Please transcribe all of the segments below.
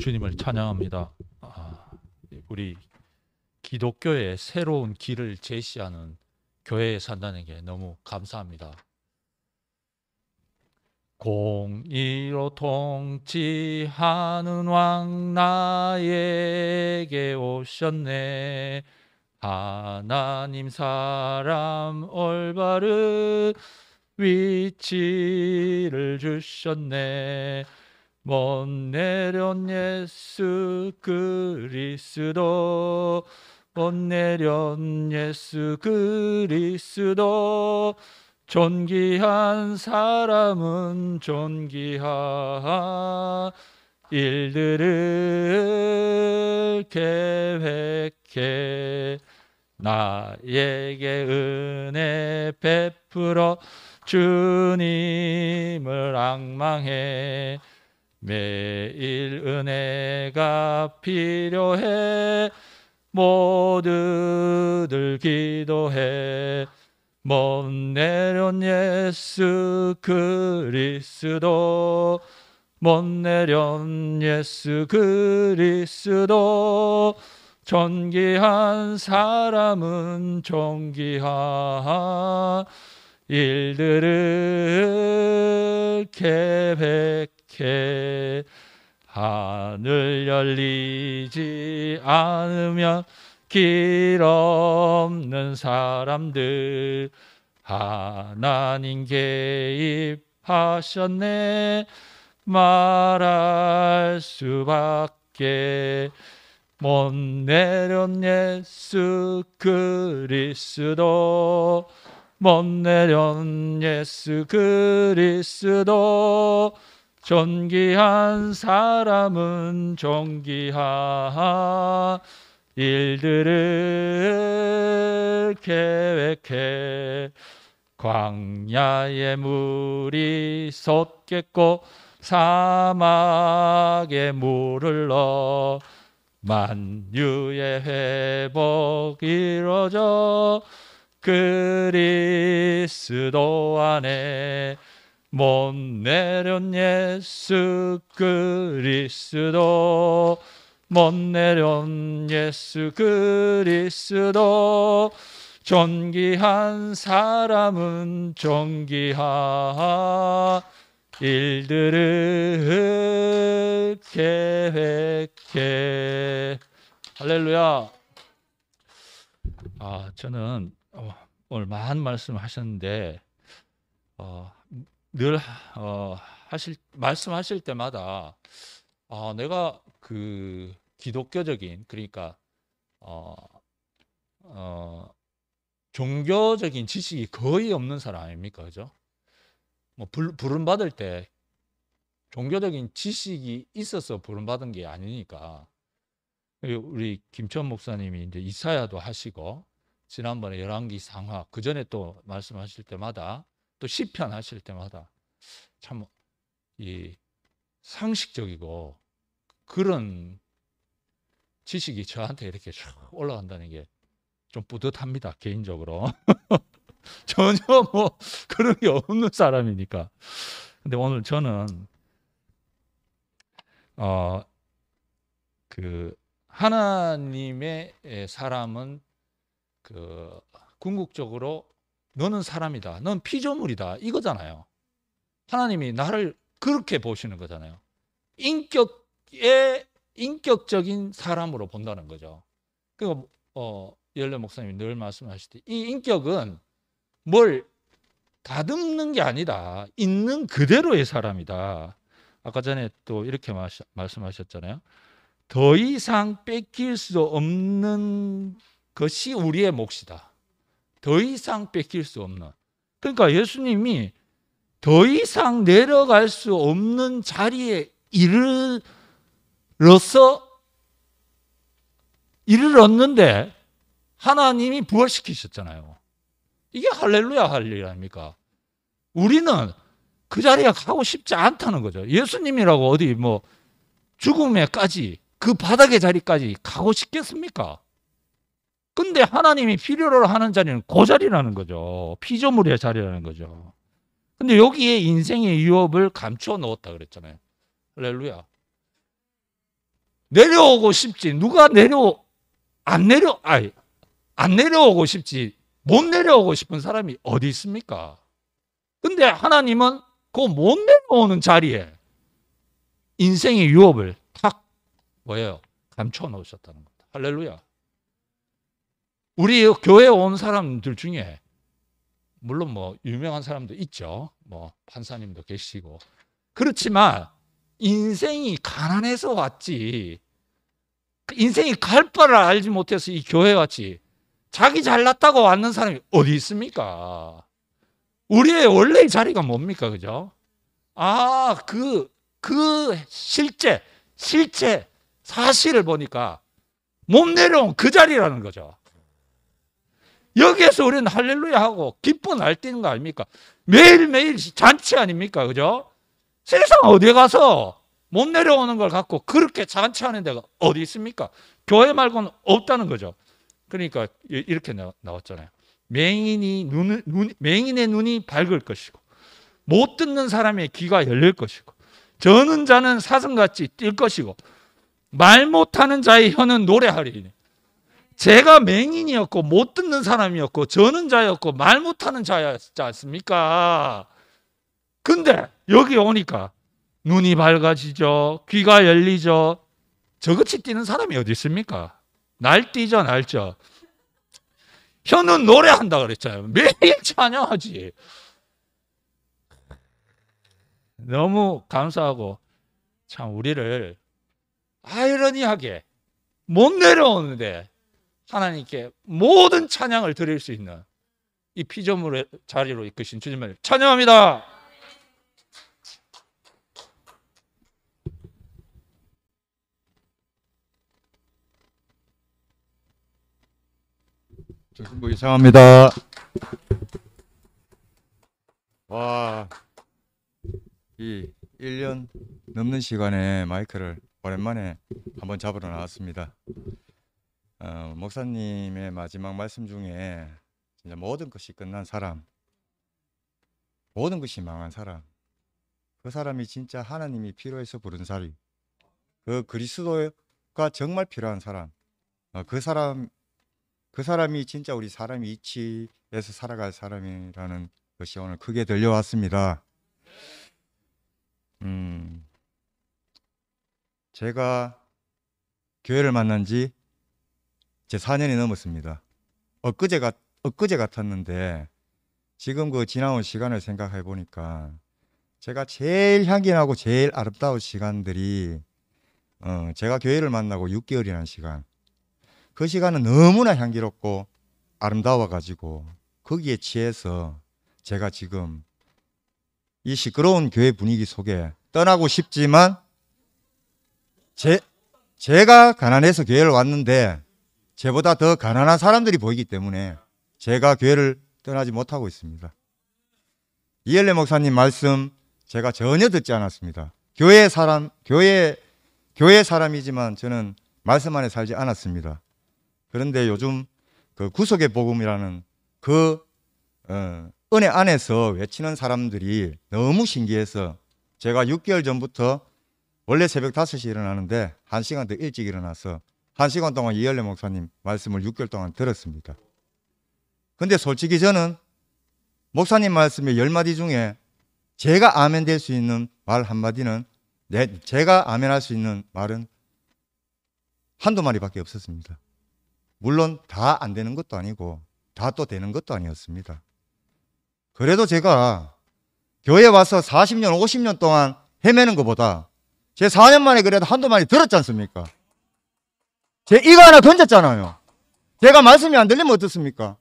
주님을 찬양합니다. 우리 기독교의 새로운 길을 제시하는 교회에 산다는 게 너무 감사합니다. 공의로 통치하는 왕 나에게 오셨네. 하나님 사람 올바른 위치를 주셨네. 못 내려온 예수 그리스도, 못 내려온 예수 그리스도, 존귀한 사람은 존귀한 일들을 계획해 나에게 은혜 베풀어 주님을 앙망해. 매일 은혜가 필요해 모두들 기도해. 못 내려온 예수 그리스도, 못 내려온 예수 그리스도, 존귀한 사람은 존귀한 일들을 계획해. 하늘 열리지 않으면 길 없는 사람들, 하나님 개입하셨네 말할 수밖에. 못 내려온 예수 그리스도, 못 내려온 예수 그리스도, 존귀한 사람은 존귀한 일들을 계획해. 광야의 물이 솟겠고 사막에 물을 넣어 만유의 회복 이루어져 그리스도 안에. 못 내려온 예수 그리스도, 못 내려온 예수 그리스도, 존귀한 사람은 존귀한 일들을 계획해. 할렐루야. 저는 오늘 많은 말씀을 하셨는데 늘 말씀하실 때마다 내가 그 기독교적인, 그러니까 종교적인 지식이 거의 없는 사람 아닙니까? 그죠? 뭐 부름 받을 때 종교적인 지식이 있어서 부름 받은 게 아니니까. 우리 김천 목사님이 이제 이사야도 하시고, 지난번에 열왕기 상하, 그 전에 또 말씀하실 때마다, 또 시편 하실 때마다 참 이 상식적이고 그런 지식이 저한테 이렇게 올라간다는 게 좀 뿌듯합니다, 개인적으로. 전혀 뭐 그런 게 없는 사람이니까. 근데 오늘 저는 그 하나님의 사람은 그 궁극적으로 너는 사람이다, 넌 피조물이다, 이거잖아요. 하나님이 나를 그렇게 보시는 거잖아요. 인격적인 사람으로 본다는 거죠. 그러니까 열레 목사님이 늘 말씀하실 때 이 인격은 뭘 다듬는 게 아니다, 있는 그대로의 사람이다. 아까 전에 또 이렇게 말씀하셨잖아요. 더 이상 뺏길 수 없는 것이 우리의 몫이다. 더 이상 뺏길 수 없는. 그러니까 예수님이 더 이상 내려갈 수 없는 자리에 이르렀는데 하나님이 부활시키셨잖아요. 이게 할렐루야 할 일 아닙니까? 우리는 그 자리에 가고 싶지 않다는 거죠. 예수님이라고 어디 뭐 죽음에까지, 그 바닥의 자리까지 가고 싶겠습니까? 근데 하나님이 필요로 하는 자리는 그 자리라는 거죠. 피조물의 자리라는 거죠. 근데 여기에 인생의 유업을 감추어 넣었다 그랬잖아요. 할렐루야. 내려오고 싶지. 누가 안 내려오고 싶지. 못 내려오고 싶은 사람이 어디 있습니까? 근데 하나님은 그 못 내려오는 자리에 인생의 유업을 탁 뭐예요? 감춰 놓으셨다는 겁니다. 할렐루야. 우리 교회에 온 사람들 중에 물론 뭐 유명한 사람도 있죠. 뭐 판사님도 계시고. 그렇지만 인생이 가난해서 왔지. 인생이 갈 바를 알지 못해서 이 교회 왔지. 자기 잘났다고 왔는 사람이 어디 있습니까? 우리의 원래의 자리가 뭡니까? 그죠? 아, 그 실제 사실을 보니까 못 내려온 그 자리라는 거죠. 여기에서 우리는 할렐루야 하고 기뻐 날뛰는 거 아닙니까? 매일매일 잔치 아닙니까? 그죠? 세상 어디에 가서 못 내려오는 걸 갖고 그렇게 잔치하는 데가 어디 있습니까? 교회 말고는 없다는 거죠. 그러니까 이렇게 나왔잖아요. 맹인의 눈이 밝을 것이고 못 듣는 사람의 귀가 열릴 것이고 저는 자는 사슴같이 뛸 것이고 말 못하는 자의 혀는 노래하리니. 제가 맹인이었고 못 듣는 사람이었고 저는 자였고 말 못하는 자였지 않습니까? 근데 여기 오니까 눈이 밝아지죠. 귀가 열리죠. 저같이 뛰는 사람이 어디 있습니까? 날뛰죠, 날죠. 혀는 노래한다 그랬잖아요. 매일 찬양하지. 너무 감사하고 참 우리를 아이러니하게 못 내려오는데 하나님께 모든 찬양을 드릴 수 있는 이 피조물의 자리로 이끄신 주님을 찬양합니다. 조신부 이상합니다. 와, 이 1년 넘는 시간에 마이크를 오랜만에 한번 잡으러 나왔습니다. 목사님의 마지막 말씀 중에 진짜 모든 것이 끝난 사람, 모든 것이 망한 사람, 그 사람이 진짜 하나님이 필요해서 부른 자리, 그 그리스도가 정말 필요한 사람, 그 사람이 진짜 우리 사람이 이치에서 살아갈 사람이라는 것이 오늘 크게 들려왔습니다. 제가 교회를 만난 지 이제 4년이 넘었습니다. 엊그제 같았는데 지금 그 지나온 시간을 생각해 보니까 제가 제일 향기 나고 제일 아름다운 시간들이 제가 교회를 만나고 6개월이라는 시간, 그 시간은 너무나 향기롭고 아름다워 가지고 거기에 취해서 제가 지금 이 시끄러운 교회 분위기 속에 떠나고 싶지만 제가 가난해서 교회를 왔는데 저보다 더 가난한 사람들이 보이기 때문에 제가 교회를 떠나지 못하고 있습니다. 이엘레 목사님 말씀 제가 전혀 듣지 않았습니다. 교회 사람이지만 저는 말씀 안에 살지 않았습니다. 그런데 요즘 그 구속의 복음이라는 그 은혜 안에서 외치는 사람들이 너무 신기해서 제가 6개월 전부터 원래 새벽 5시에 일어나는데 1시간 더 일찍 일어나서 1시간 동안 이엘레 목사님 말씀을 6개월 동안 들었습니다. 근데 솔직히 저는 목사님 말씀의 10마디 중에 제가 아멘 될 수 있는 말 한마디는 제가 아멘할 수 있는 말은 한두 마디밖에 없었습니다. 물론 다 안 되는 것도 아니고 다 또 되는 것도 아니었습니다. 그래도 제가 교회 와서 40년, 50년 동안 헤매는 것보다 제 4년 만에 그래도 한두 마디 들었지 않습니까? 제 이거 하나 던졌잖아요. 제가 말씀이 안 들리면 어떻습니까?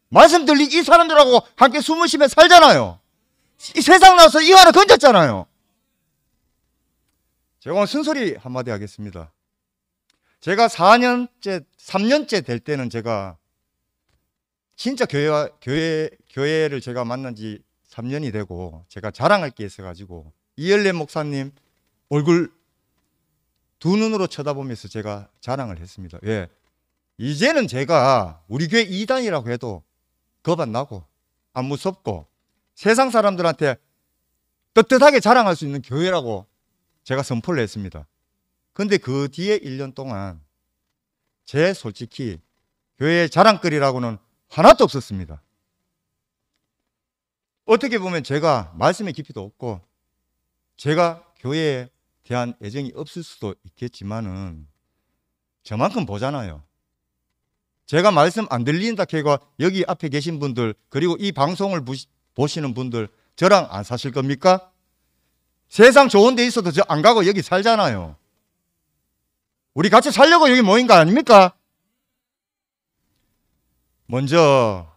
말씀 들리 이 사람들하고 함께 숨을 쉬며 살잖아요. 이 세상 나와서 이거 하나 던졌잖아요. 제가 오늘 쓴소리 한마디 하겠습니다. 제가 3년째 될 때는 제가 진짜 교회를 제가 만난 지 3년이 되고 제가 자랑할 게 있어가지고 이엘레 목사님 얼굴 두 눈으로 쳐다보면서 제가 자랑을 했습니다. 왜? 이제는 제가 우리 교회 이단이라고 해도 겁 안 나고 안 무섭고 세상 사람들한테 떳떳하게 자랑할 수 있는 교회라고 제가 선포를 했습니다. 근데 그 뒤에 1년 동안 제 솔직히 교회의 자랑거리라고는 하나도 없었습니다. 어떻게 보면 제가 말씀의 깊이도 없고 제가 교회에 대한 애정이 없을 수도 있겠지만은 저만큼 보잖아요. 제가 말씀 안 들린다 해가 여기 앞에 계신 분들 그리고 이 방송을 보시는 분들 저랑 안 사실 겁니까? 세상 좋은 데 있어도 저 안 가고 여기 살잖아요. 우리 같이 살려고 여기 모인 거 아닙니까? 먼저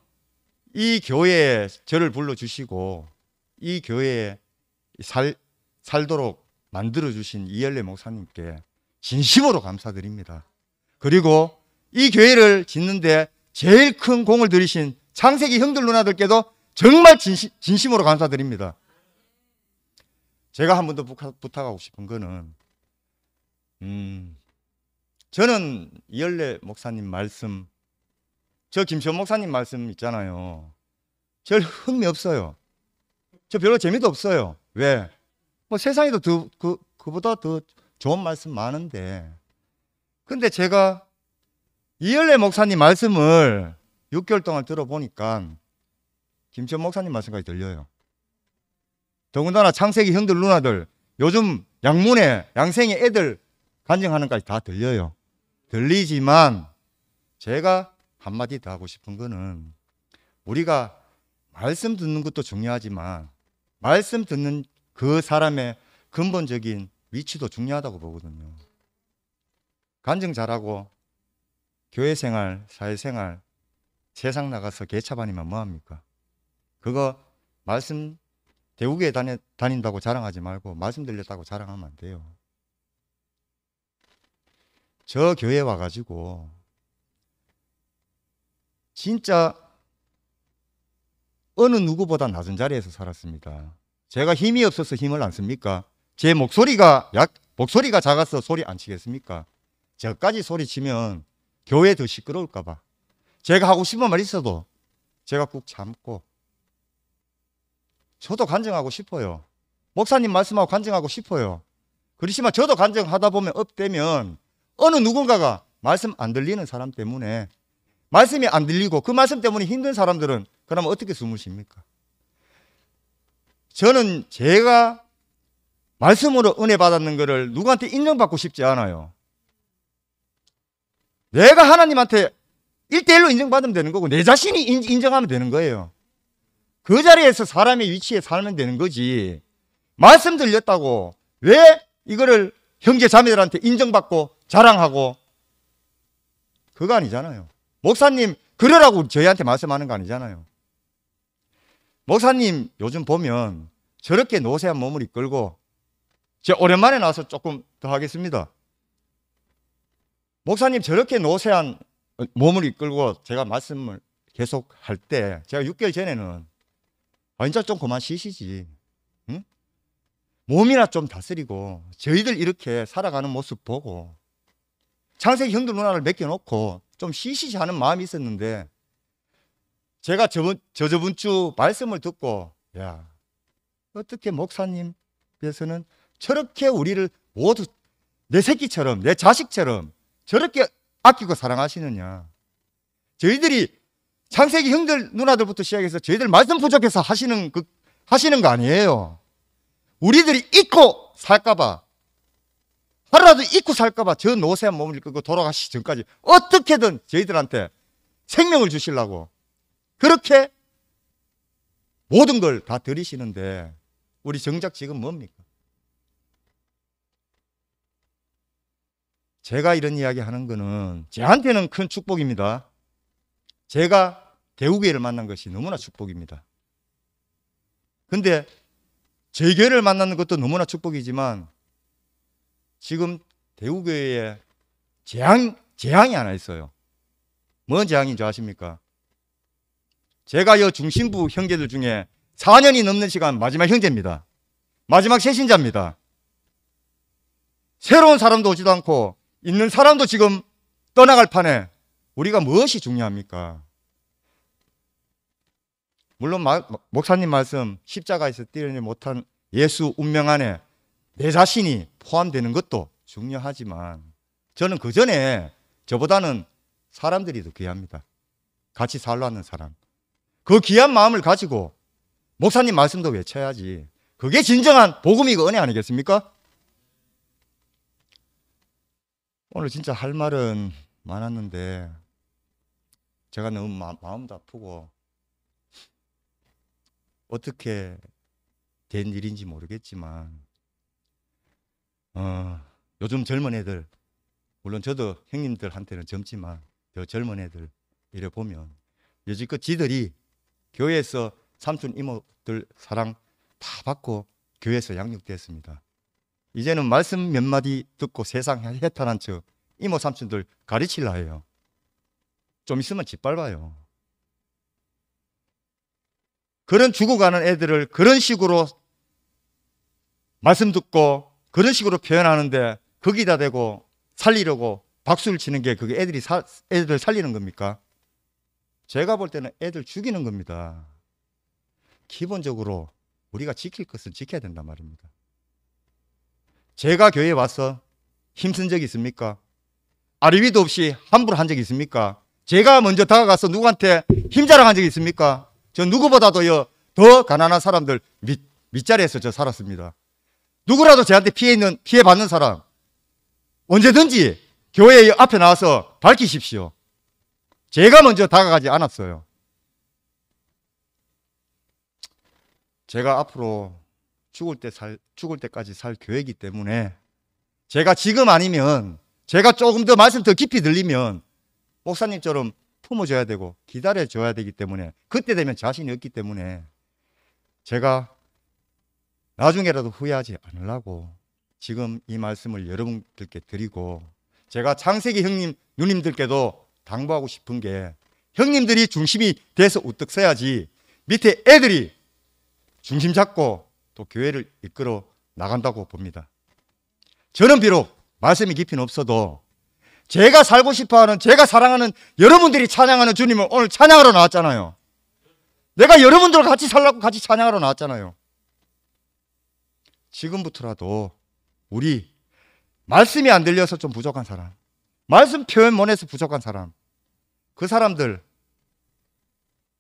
이 교회에 저를 불러주시고 이 교회에 살도록 만들어주신 이열래 목사님께 진심으로 감사드립니다. 그리고 이 교회를 짓는데 제일 큰 공을 들이신 창세기 형들 누나들께도 정말 진심으로 감사드립니다. 제가 한 번 더 부탁하고 싶은 거는 저는 이열래 목사님 말씀 저 김시원 목사님 말씀 있잖아요. 별 흥미 없어요. 저 별로 재미도 없어요. 왜? 뭐 세상에도 그보다 더 좋은 말씀 많은데. 근데 제가 이열래 목사님 말씀을 6개월 동안 들어보니까 김시원 목사님 말씀까지 들려요. 더군다나 창세기 형들 누나들 요즘 양문에 양생의 애들 간증하는 까지 다 들려요. 들리지만 제가 한마디 더 하고 싶은 거는 우리가 말씀 듣는 것도 중요하지만 말씀 듣는 그 사람의 근본적인 위치도 중요하다고 보거든요. 간증 잘하고 교회 생활, 사회 생활, 세상 나가서 개차반이면 뭐합니까? 그거 말씀 대우교회 다닌다고 자랑하지 말고 말씀 들렸다고 자랑하면 안 돼요. 저 교회 와가지고 진짜 어느 누구보다 낮은 자리에서 살았습니다. 제가 힘이 없어서 힘을 안 씁니까? 제 목소리가 작아서 소리 안 치겠습니까? 저까지 소리 치면 교회 더 시끄러울까 봐 제가 하고 싶은 말 있어도 제가 꾹 참고 저도 간증하고 싶어요. 목사님 말씀하고 간증하고 싶어요. 그렇지만 저도 간증하다 보면 업되면 어느 누군가가 말씀 안 들리는 사람 때문에 말씀이 안 들리고 그 말씀 때문에 힘든 사람들은 그러면 어떻게 숨을 쉽니까? 저는 제가 말씀으로 은혜 받았는 것을 누구한테 인정받고 싶지 않아요. 내가 하나님한테 1대1로 인정받으면 되는 거고 내 자신이 인정하면 되는 거예요. 그 자리에서 사람의 위치에 살면 되는 거지. 말씀 들렸다고 왜 이거를 형제 자매들한테 인정받고 자랑하고 그거 아니잖아요. 목사님 그러라고 저희한테 말씀하는 거 아니잖아요. 목사님 요즘 보면 저렇게 노쇠한 몸을 이끌고 제가 오랜만에 나와서 조금 더 하겠습니다. 목사님 저렇게 노쇠한 몸을 이끌고 제가 말씀을 계속 할 때 제가 6개월 전에는 진짜 좀 그만 쉬시지. 응? 몸이나 좀 다스리고 저희들 이렇게 살아가는 모습 보고 창세기 형들 누나를 맡겨놓고 좀 쉬시지 하는 마음이 있었는데 제가 저번 주 말씀을 듣고 야 어떻게 목사님께서는 저렇게 우리를 모두 내 새끼처럼 내 자식처럼 저렇게 아끼고 사랑하시느냐. 저희들이 창세기 형들 누나들부터 시작해서 저희들 말씀 부족해서 하시는 거 아니에요. 우리들이 잊고 살까봐 하루라도 잊고 살까봐 저 노쇠한 몸을 끌고 돌아가시기 전까지 어떻게든 저희들한테 생명을 주시려고 그렇게 모든 걸 다 드리시는데 우리 정작 지금 뭡니까? 제가 이런 이야기 하는 거는 저한테는 큰 축복입니다. 제가 대우교회를 만난 것이 너무나 축복입니다. 근데 제 교회를 만나는 것도 너무나 축복이지만 지금 대우교회에 재앙이 하나 있어요. 뭔 재앙인 줄 아십니까? 제가 이 중심부 형제들 중에 4년이 넘는 시간 마지막 형제입니다. 마지막 세신자입니다. 새로운 사람도 오지도 않고 있는 사람도 지금 떠나갈 판에 우리가 무엇이 중요합니까? 물론 목사님 말씀 십자가에서 뛰어내지 못한 예수 운명 안에 내 자신이 포함되는 것도 중요하지만 저는 그 전에 저보다는 사람들이 더 귀합니다. 같이 살라는 사람. 그 귀한 마음을 가지고 목사님 말씀도 외쳐야지. 그게 진정한 복음이고 은혜 아니겠습니까? 오늘 진짜 할 말은 많았는데 제가 너무 마음도 아프고 어떻게 된 일인지 모르겠지만 요즘 젊은 애들, 물론 저도 형님들한테는 젊지만 더 젊은 애들 이래 보면 여지껏 지들이 교회에서 삼촌 이모들 사랑 다 받고 교회에서 양육됐습니다. 이제는 말씀 몇 마디 듣고 세상 해탈한 척 이모 삼촌들 가르치려 해요. 좀 있으면 짓밟아요. 그런 죽어가는 애들을 그런 식으로 말씀 듣고 그런 식으로 표현하는데 거기다 대고 살리려고 박수를 치는 게 그게 애들 살리는 겁니까? 제가 볼 때는 애들 죽이는 겁니다. 기본적으로 우리가 지킬 것은 지켜야 된단 말입니다. 제가 교회에 와서 힘쓴 적이 있습니까? 아리비도 없이 함부로 한 적이 있습니까? 제가 먼저 다가가서 누구한테 힘자랑한 적이 있습니까? 저 누구보다도요 더 가난한 사람들 밑자리에서 저 살았습니다. 누구라도 저한테 피해 받는 사람 언제든지 교회 앞에 나와서 밝히십시오. 제가 먼저 다가가지 않았어요. 제가 앞으로 죽을 때까지 살 계획이기 때문에 제가 지금 아니면 제가 조금 더 말씀 더 깊이 들리면 목사님처럼 품어줘야 되고 기다려줘야 되기 때문에 그때 되면 자신이 없기 때문에 제가 나중에라도 후회하지 않으려고 지금 이 말씀을 여러분들께 드리고 제가 창세기 형님 누님들께도 당부하고 싶은 게 형님들이 중심이 돼서 우뚝 서야지 밑에 애들이 중심 잡고 또 교회를 이끌어 나간다고 봅니다. 저는 비록 말씀이 깊이는 없어도 제가 살고 싶어하는 제가 사랑하는 여러분들이 찬양하는 주님을 오늘 찬양하러 나왔잖아요. 내가 여러분들과 같이 살라고 같이 찬양하러 나왔잖아요. 지금부터라도 우리 말씀이 안 들려서 좀 부족한 사람, 말씀 표현 못해서 부족한 사람, 그 사람들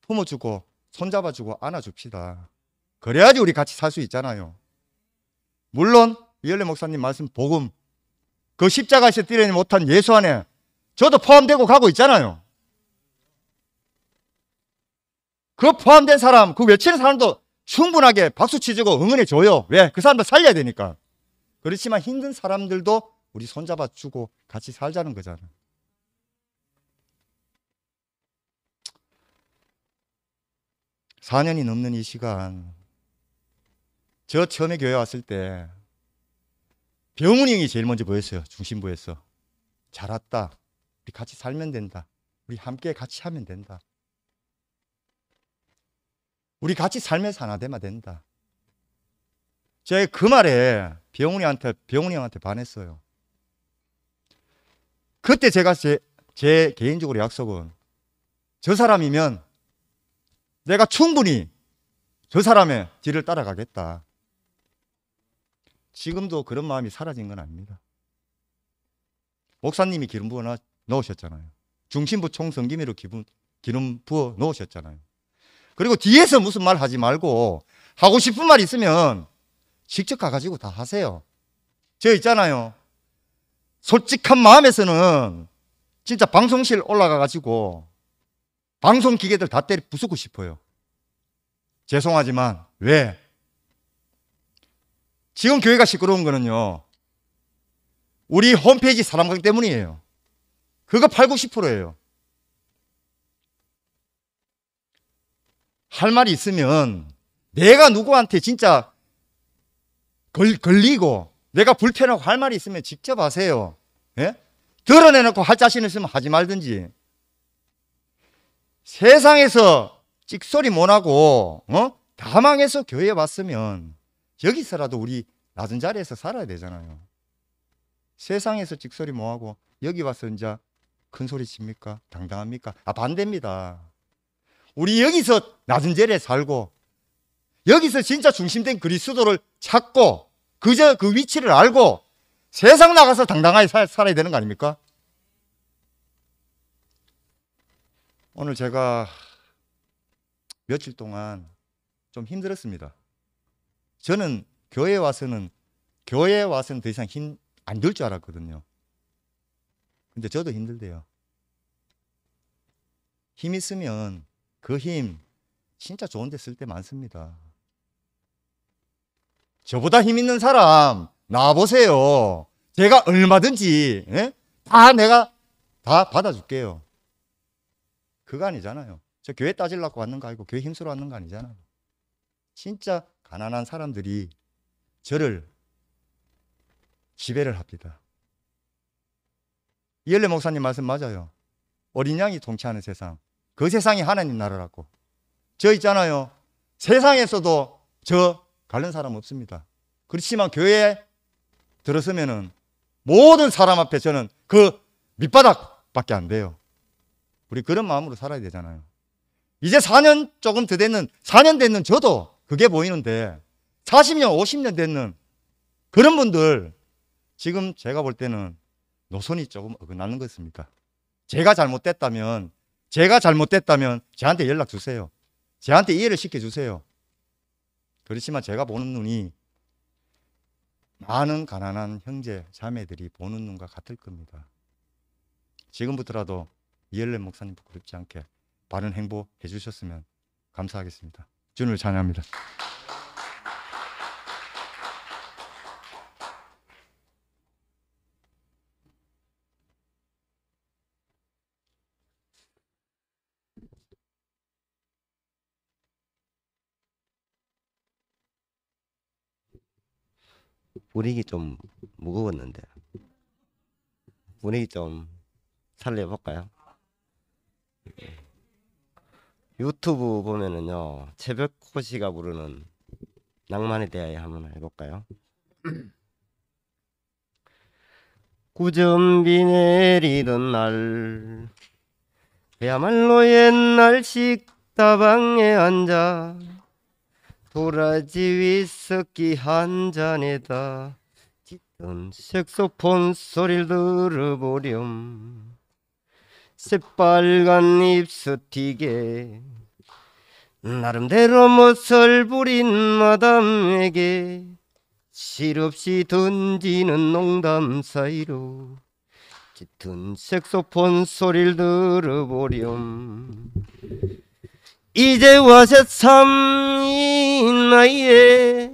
품어주고 손잡아주고 안아줍시다. 그래야지 우리 같이 살 수 있잖아요. 물론 이열래 목사님 말씀 복음 그 십자가에서 뛰어내지 못한 예수 안에 저도 포함되고 가고 있잖아요. 그 포함된 사람, 그 외치는 사람도 충분하게 박수 치주고 응원해 줘요. 왜? 그 사람들 살려야 되니까. 그렇지만 힘든 사람들도 우리 손잡아 주고 같이 살자는 거잖아요. (4년이) 넘는 이 시간, 저 처음에 교회 왔을 때 병훈이 형이 제일 먼저 보였어요. 중심부에서. 잘 왔다. 우리 같이 살면 된다. 우리 함께 같이 하면 된다. 우리 같이 살면서 하나 되면 된다. 제가 그 말에 병훈이 형한테 반했어요. 그때 제가 제 개인적으로 약속은 저 사람이면 내가 충분히 저 사람의 뒤를 따라가겠다. 지금도 그런 마음이 사라진 건 아닙니다. 목사님이 기름 부어 넣으셨잖아요. 중심부 총성김으로 기름 부어 넣으셨잖아요. 그리고 뒤에서 무슨 말 하지 말고 하고 싶은 말 있으면 직접 가가지고 다 하세요. 저 있잖아요. 솔직한 마음에서는 진짜 방송실 올라가가지고 방송 기계들 다 때려 부수고 싶어요. 죄송하지만 왜? 지금 교회가 시끄러운 거는요, 우리 홈페이지 사람들 때문이에요. 그거 80~90%예요. 할 말이 있으면 내가 누구한테 진짜 걸리고 내가 불편하고 할 말이 있으면 직접 하세요. 예? 드러내놓고 할 자신 있으면 하지 말든지. 세상에서 찍소리 못하고 다 망해서 교회에 왔으면 여기서라도 우리 낮은 자리에서 살아야 되잖아요. 세상에서 찍소리 뭐하고 여기 와서 이제 큰 소리 칩니까? 당당합니까? 반대입니다. 우리 여기서 낮은 자리에 살고 여기서 진짜 중심된 그리스도를 찾고 그저 그 위치를 알고 세상 나가서 당당하게 살아야 되는 거 아닙니까? 오늘 제가 며칠 동안 좀 힘들었습니다. 저는 교회에 와서는 더 이상 힘 안 들 줄 알았거든요. 근데 저도 힘들대요. 힘 있으면 그 힘 진짜 좋은 데 쓸 때 많습니다. 저보다 힘 있는 사람 나와보세요. 제가 얼마든지 내가 다 받아줄게요. 그거 아니잖아요. 저 교회 따지려고 왔는 거 아니고 교회 힘쓰러 왔는 거 아니잖아요. 진짜 가난한 사람들이 저를 지배를 합니다. 이열래 목사님 말씀 맞아요. 어린 양이 통치하는 세상. 그 세상이 하나님 나라라고. 저 있잖아요. 세상에서도 저 가른 사람 없습니다. 그렇지만 교회에 들어서면은 모든 사람 앞에 저는 그 밑바닥밖에 안 돼요. 우리 그런 마음으로 살아야 되잖아요. 이제 4년 조금 더 됐는 4년 됐는 저도 그게 보이는데 40년 50년 됐는 그런 분들 지금 제가 볼 때는 노선이 조금 어긋나는 것 같습니다. 제가 잘못됐다면 저한테 연락 주세요. 저한테 이해를 시켜주세요. 그렇지만 제가 보는 눈이 많은 가난한 형제 자매들이 보는 눈과 같을 겁니다. 지금부터라도 이열래 목사님 부끄럽지 않게 바른 행보해 주셨으면 감사하겠습니다. 주님을 찬양합니다. 분위기 좀 무거웠는데 분위기 좀 살려볼까요? 유튜브 보면은요 새벽호 씨가 부르는 낭만에 대하여 한번 해볼까요? 구전비 내리던 날 그야말로 옛날 식다방에 앉아 도라지 위스키 한 잔에다 짙은 색소폰 소리를 들어보렴. 새빨간 립스틱에 나름대로 멋을 부린 마담에게 실없이 던지는 농담 사이로 짙은 색소폰 소리를 들어보렴. 이제와 새삼이 나이에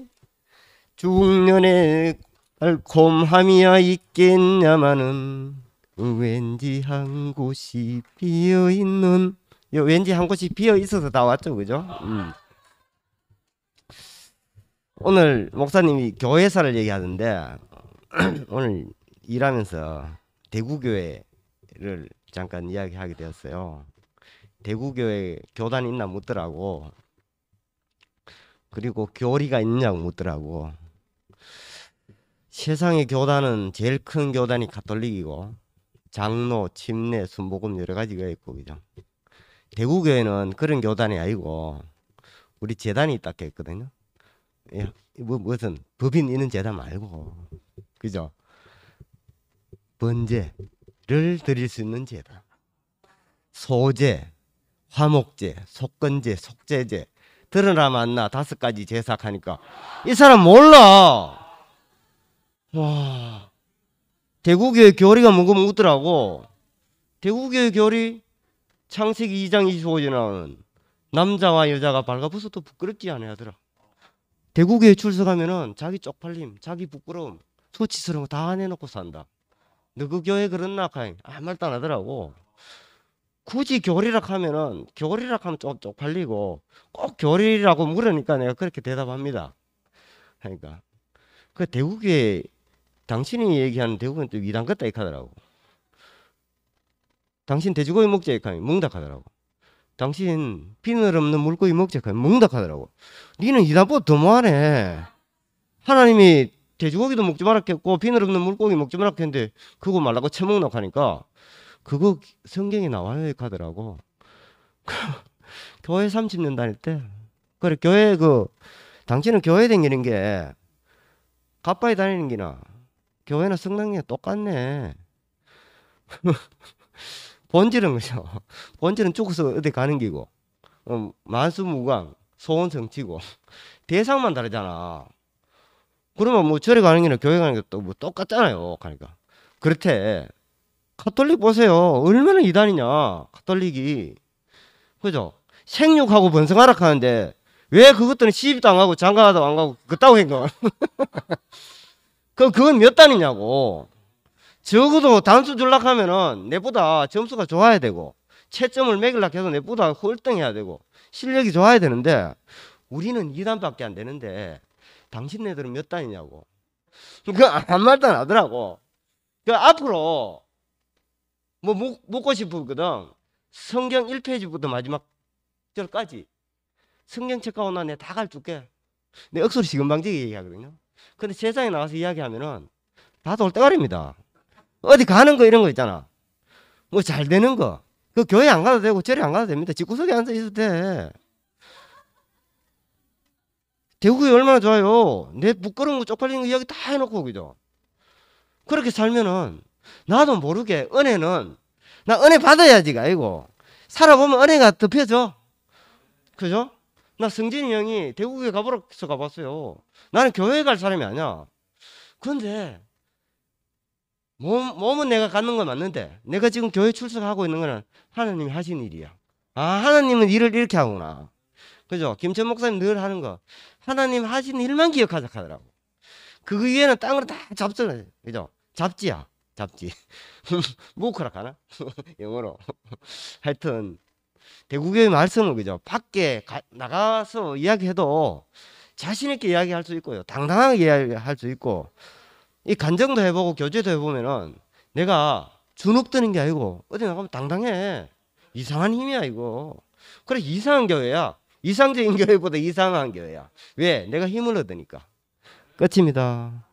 중년의 달콤함이야 있겠냐마는 왠지 한 곳이 비어있는 왠지 한 곳이 비어있어서 다 왔죠, 그죠? 오늘 목사님이 교회사를 얘기하던데 오늘 일하면서 대구교회를 잠깐 이야기하게 되었어요. 대구교회 교단이 있나 묻더라고. 그리고 교리가 있냐고 묻더라고. 세상의 교단은 제일 큰 교단이 가톨릭이고 장로, 침례, 순복음 여러 가지가 있고 그죠. 대구교회는 그런 교단이 아니고 우리 재단이 있다 했거든요. 무슨 법인 있는 재단 말고 그죠. 번제를 드릴 수 있는 재단, 소제, 화목제, 속건제, 속제제 드러나 만나 5가지 제사하니까 이 사람 몰라. 와, 대구교회 교리가 뭐고 묻더라고. 대구교회 교리 창세기 2장 25절에 나오는 남자와 여자가 발가벗어도 부끄럽지 않아 하더라. 대구교회 출석하면은 자기 쪽팔림, 자기 부끄러움, 수치스러운 거 다 내놓고 산다. 너 그 교회 그렇나? 아무 말도 안 하더라고. 굳이 교리락 하면은 교리락 하면 좀 쪽팔리고 꼭 교리라고 물으니까 내가 그렇게 대답합니다. 그러니까 그 대구교회 당신이 얘기하는 대구는 또 이단 같다 이카더라고. 당신 돼지고기 먹자 이카면 멍닥하더라고. 당신 비늘 없는 물고기 먹자 이카면 멍닥하더라고. 니는 이단보다 더 뭐하네. 하나님이 돼지고기도 먹지 말았겠고 비늘 없는 물고기 먹지 말았겠는데 그거 말라고 처먹노 하니까 그거 성경에 나와요 하더라고. 교회 30년 다닐 때 그래 교회 당신은 교회 다니는 게 가빠이 다니는 기나 교회는 성당이 똑같네. 본질은 그죠. 본질은 죽어서 어디 가는 기고, 만수무강, 소원성취고, 대상만 다르잖아. 그러면 뭐 절에 가는 게는 교회 가는 게 또 뭐 똑같잖아요. 그러니까 그렇대. 가톨릭 보세요. 얼마나 이단이냐, 가톨릭이. 그죠? 생육하고 번성하라 하는데 왜 그것들은 시집도 안 가고 장가도 안 가고 그따구 행동. 그건 몇 단이냐고. 적어도 단수 줄락 하면은 내보다 점수가 좋아야 되고, 채점을 매길락 해도 내보다 홀등해야 되고, 실력이 좋아야 되는데, 우리는 2단밖에 안 되는데 당신네들은 몇 단이냐고. 그 아무 말도 안 하더라고. 그 앞으로 뭐 묻고 싶거든. 성경 1페이지부터 마지막 절까지 성경책 가오나 내가 다 가르쳐줄게. 내 억소리 시금방지게 얘기하거든요. 근데 세상에 나가서 이야기하면은 다 돌대가리입니다. 어디 가는 거 이런 거 있잖아. 뭐 잘 되는 거. 그 교회 안 가도 되고 절에 안 가도 됩니다. 집구석에 앉아 있어도 돼. 대구에 얼마나 좋아요. 내 부끄러운 거 쪽팔리는 거 이야기 다 해놓고, 그죠? 그렇게 살면은 나도 모르게 은혜는, 나 은혜 받아야지가 아니고 살아보면 은혜가 덮여져. 그죠? 나 성진이 형이 대구에 가보라고 해서 가봤어요. 나는 교회 갈 사람이 아니야. 그런데 몸은 내가 갖는 건 맞는데 내가 지금 교회 출석하고 있는 거는 하나님이 하신 일이야. 아, 하나님은 일을 이렇게 하구나. 그죠? 김천 목사님 늘 하는 거, 하나님 하신 일만 기억하자 하더라고. 그 위에는 땅으로 다 잡잖아. 그죠? 잡지야, 잡지. 무크라 가나? 영어로. 하여튼 대구교회 말씀을, 그죠? 밖에 나가서 이야기해도 자신 있게 이야기할 수 있고요, 당당하게 이야기할 수 있고, 이 간정도 해보고 교제도 해보면은 내가 주눅 드는 게 아니고 어디 나가면 당당해. 이상한 힘이야 이거. 그래, 이상한 교회야. 이상적인 교회보다 이상한 교회야. 왜? 내가 힘을 얻으니까. 끝입니다.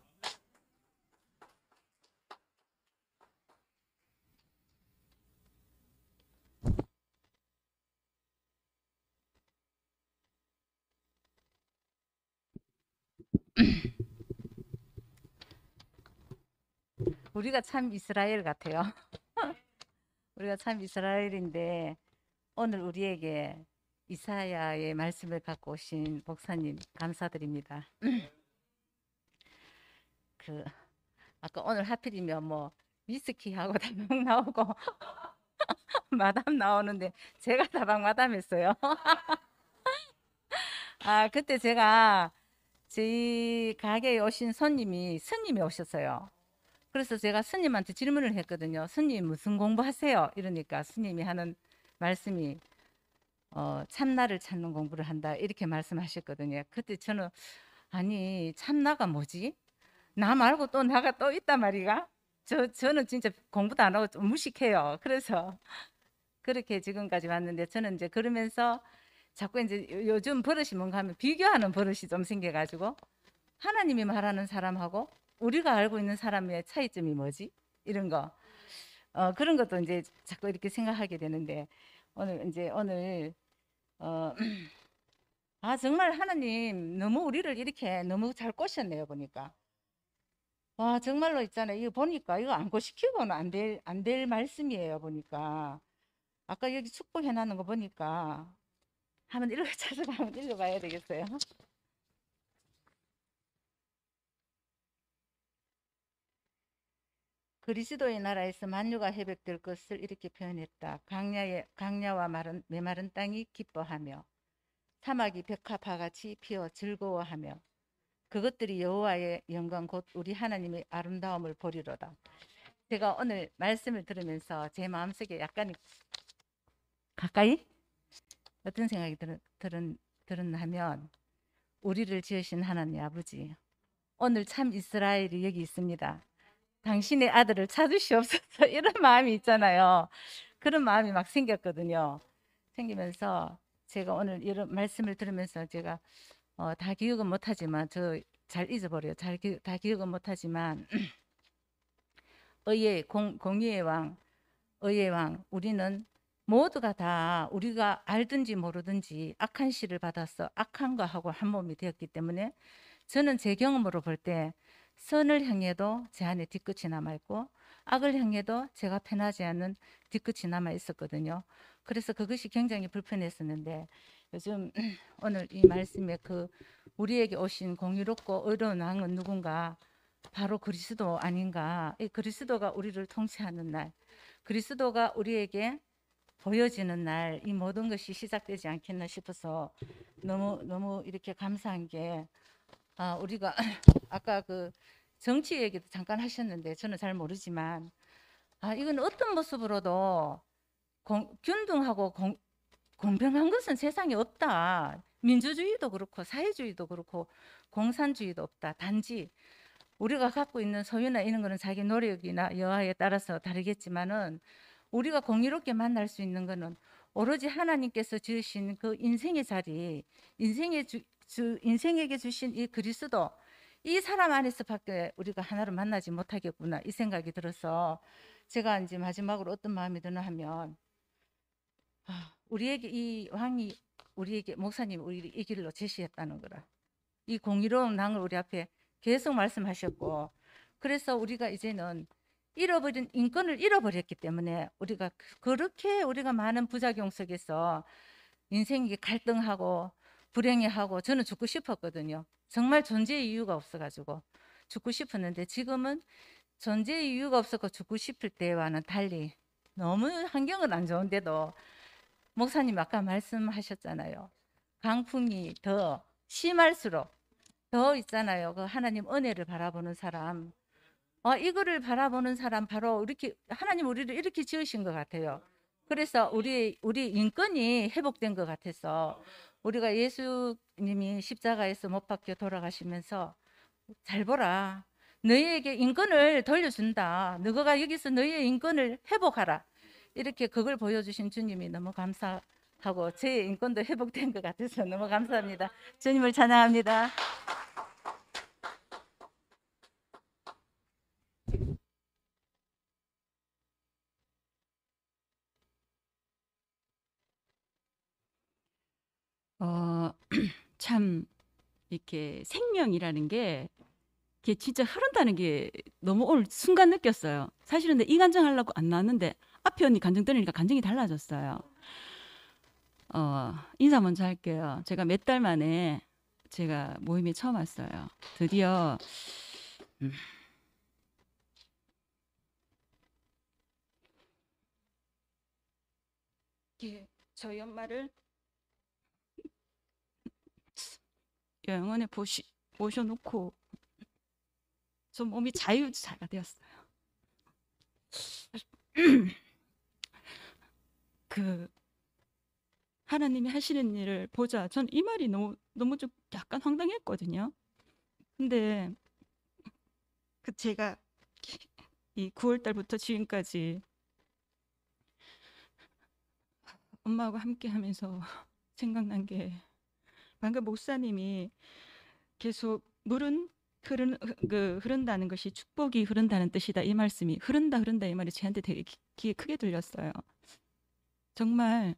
우리가 참 이스라엘 같아요. 우리가 참 이스라엘인데 오늘 우리에게 이사야의 말씀을 갖고 오신 목사님 감사드립니다. 그 아까 오늘 하필이면 뭐 위스키하고 다방 나오고 마담 나오는데 제가 다방 마담했어요. 아, 그때 제가 저희 가게에 오신 스님이 오셨어요. 그래서 제가 스님한테 질문을 했거든요. 스님 무슨 공부하세요? 이러니까 스님이 하는 말씀이 참나를 찾는 공부를 한다, 이렇게 말씀하셨거든요. 그때 저는 아니 참나가 뭐지? 나 말고 또 나가 또 있단 말이가? 저는 진짜 공부도 안 하고 좀 무식해요. 그래서 그렇게 지금까지 왔는데, 저는 이제 그러면서 자꾸 이제 요즘 버릇이 뭔가 하면 비교하는 버릇이 좀 생겨가지고, 하나님이 말하는 사람하고 우리가 알고 있는 사람의 차이점이 뭐지? 이런 거, 그런 것도 이제 자꾸 이렇게 생각하게 되는데, 오늘 아, 정말 하나님 너무 우리를 이렇게 너무 잘 꼬셨네요. 보니까 와, 정말로 있잖아요. 이거 보니까 이거 안 고시키고는 안 될 말씀이에요. 보니까 아까 여기 축복해 놨는 거 보니까 한번 찾아가 한번 읽어봐야 되겠어요. 그리스도의 나라에서 만유가 회복될 것을 이렇게 표현했다. 강야와 메마른 땅이 기뻐하며 사막이 벽화파같이 피어 즐거워하며 그것들이 여호와의 영광 곧 우리 하나님의 아름다움을 보리로다. 제가 오늘 말씀을 들으면서 제 마음속에 약간 가까이 어떤 생각이 들었나 하면, 우리를 지으신 하나님 아버지, 오늘 참 이스라엘이 여기 있습니다. 당신의 아들을 찾으시옵소서. 이런 마음이 있잖아요. 그런 마음이 막 생겼거든요. 생기면서 제가 오늘 이런 말씀을 들으면서 제가 다 기억은 못하지만, 저 잘 잊어버려요. 다 기억은 못하지만 공의의 왕, 의의 왕, 우리는 모두가 다 우리가 알든지 모르든지 악한 씨를 받아서 악한 거하고 한 몸이 되었기 때문에, 저는 제 경험으로 볼 때 선을 향해도 제 안에 뒤끝이 남아있고 악을 향해도 제가 편하지 않은 뒤끝이 남아있었거든요. 그래서 그것이 굉장히 불편했었는데 요즘 오늘 이 말씀에 그 우리에게 오신 공의롭고 의로운 왕은 누군가? 바로 그리스도 아닌가? 이 그리스도가 우리를 통치하는 날, 그리스도가 우리에게 보여지는 날, 이 모든 것이 시작되지 않겠나 싶어서 너무 이렇게 감사한 게 우리가 아까 그 정치 얘기도 잠깐 하셨는데 저는 잘 모르지만 이건 어떤 모습으로도 균등하고 공평한 것은 세상에 없다. 민주주의도 그렇고 사회주의도 그렇고 공산주의도 없다. 단지 우리가 갖고 있는 소유나 이런 거는 자기 노력이나 여하에 따라서 다르겠지만은 우리가 공의롭게 만날 수 있는 거는 오로지 하나님께서 지으신 그 인생의 자리, 인생에게 주신 이 그리스도, 이 사람 안에서밖에 우리가 하나를 만나지 못하겠구나 이 생각이 들어서 제가 이제 마지막으로 어떤 마음이 드나 하면 우리에게 이 왕이 우리에게 목사님 우리를 이 길로 제시했다는 거라. 이 공의로운 왕을 우리 앞에 계속 말씀하셨고 그래서 우리가 이제는 잃어버린 인권을 잃어버렸기 때문에 우리가 그렇게 우리가 많은 부작용 속에서 인생이 갈등하고 불행해하고 저는 죽고 싶었거든요. 정말 존재의 이유가 없어가지고 죽고 싶었는데 지금은 존재의 이유가 없어서 죽고 싶을 때와는 달리 너무 환경은 안 좋은데도 목사님 아까 말씀하셨잖아요. 강풍이 더 심할수록 더 있잖아요. 그 하나님 은혜를 바라보는 사람. 이거를 바라보는 사람 바로 이렇게 하나님 우리를 이렇게 지으신 것 같아요. 그래서 우리 인권이 회복된 것 같아서 우리가 예수님이 십자가에서 못 박혀 돌아가시면서 잘 보라. 너희에게 인권을 돌려준다. 너가 여기서 너희의 인권을 회복하라. 이렇게 그걸 보여주신 주님이 너무 감사하고 제 인권도 회복된 것 같아서 너무 감사합니다. 주님을 찬양합니다. 참 이렇게 생명이라는 게 이게 진짜 흐른다는 게 너무 오늘 순간 느꼈어요. 사실은 이 간증 하려고 안 나왔는데 앞에 언니 간증 들으니까 간증이 달라졌어요. 인사 먼저 할게요. 제가 몇 달 만에 제가 모임에 처음 왔어요. 드디어 저희 엄마를 영원에 모셔놓고 저 몸이 자유자가 되었어요. 그 하나님이 하시는 일을 보자. 전 이 말이 너무 좀 약간 황당했거든요. 근데 제가 이 9월 달부터 지금까지 엄마하고 함께하면서 생각난 게 방금 목사님이 계속 물은 흐른다는 것이 축복이 흐른다는 뜻이다 이 말씀이 흐른다 이 말이 저한테 되게 귀에 크게 들렸어요. 정말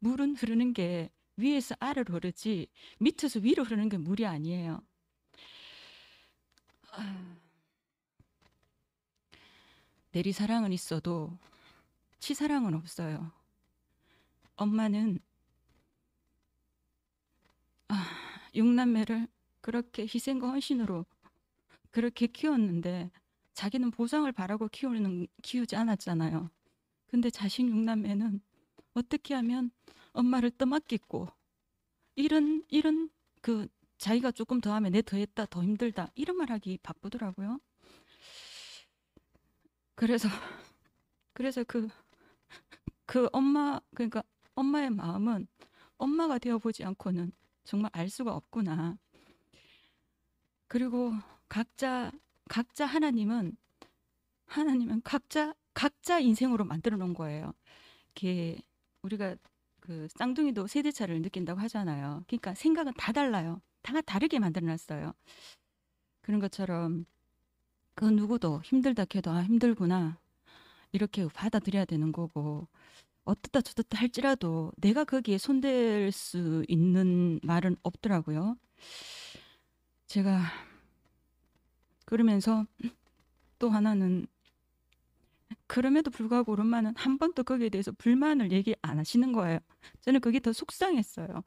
물은 흐르는 게 위에서 아래로 흐르지 밑에서 위로 흐르는 게 물이 아니에요. 내리사랑은 있어도 치사랑은 없어요. 엄마는 6남매를 그렇게 희생과 헌신으로 그렇게 키웠는데 자기는 보상을 바라고 키우지 않았잖아요. 근데 자식 6남매는 어떻게 하면 엄마를 떠맡기고 이런 그 자기가 조금 더 하면 내 더 했다 더 힘들다 이런 말 하기 바쁘더라고요. 그래서 그 엄마 그러니까 엄마의 마음은 엄마가 되어보지 않고는 정말 알 수가 없구나. 그리고 각자 하나님은 각자 인생으로 만들어 놓은 거예요. 이게 우리가 그 쌍둥이도 세대차를 느낀다고 하잖아요. 그러니까 생각은 다 달라요. 다 다르게 만들어 놨어요. 그런 것처럼 그 누구도 힘들다 해도 힘들구나 이렇게 받아들여야 되는 거고 어떻다 저떻다 할지라도 내가 거기에 손댈 수 있는 말은 없더라고요. 제가 그러면서 또 하나는 그럼에도 불구하고 우리 엄마는 한 번도 거기에 대해서 불만을 얘기 안 하시는 거예요. 저는 그게 더 속상했어요.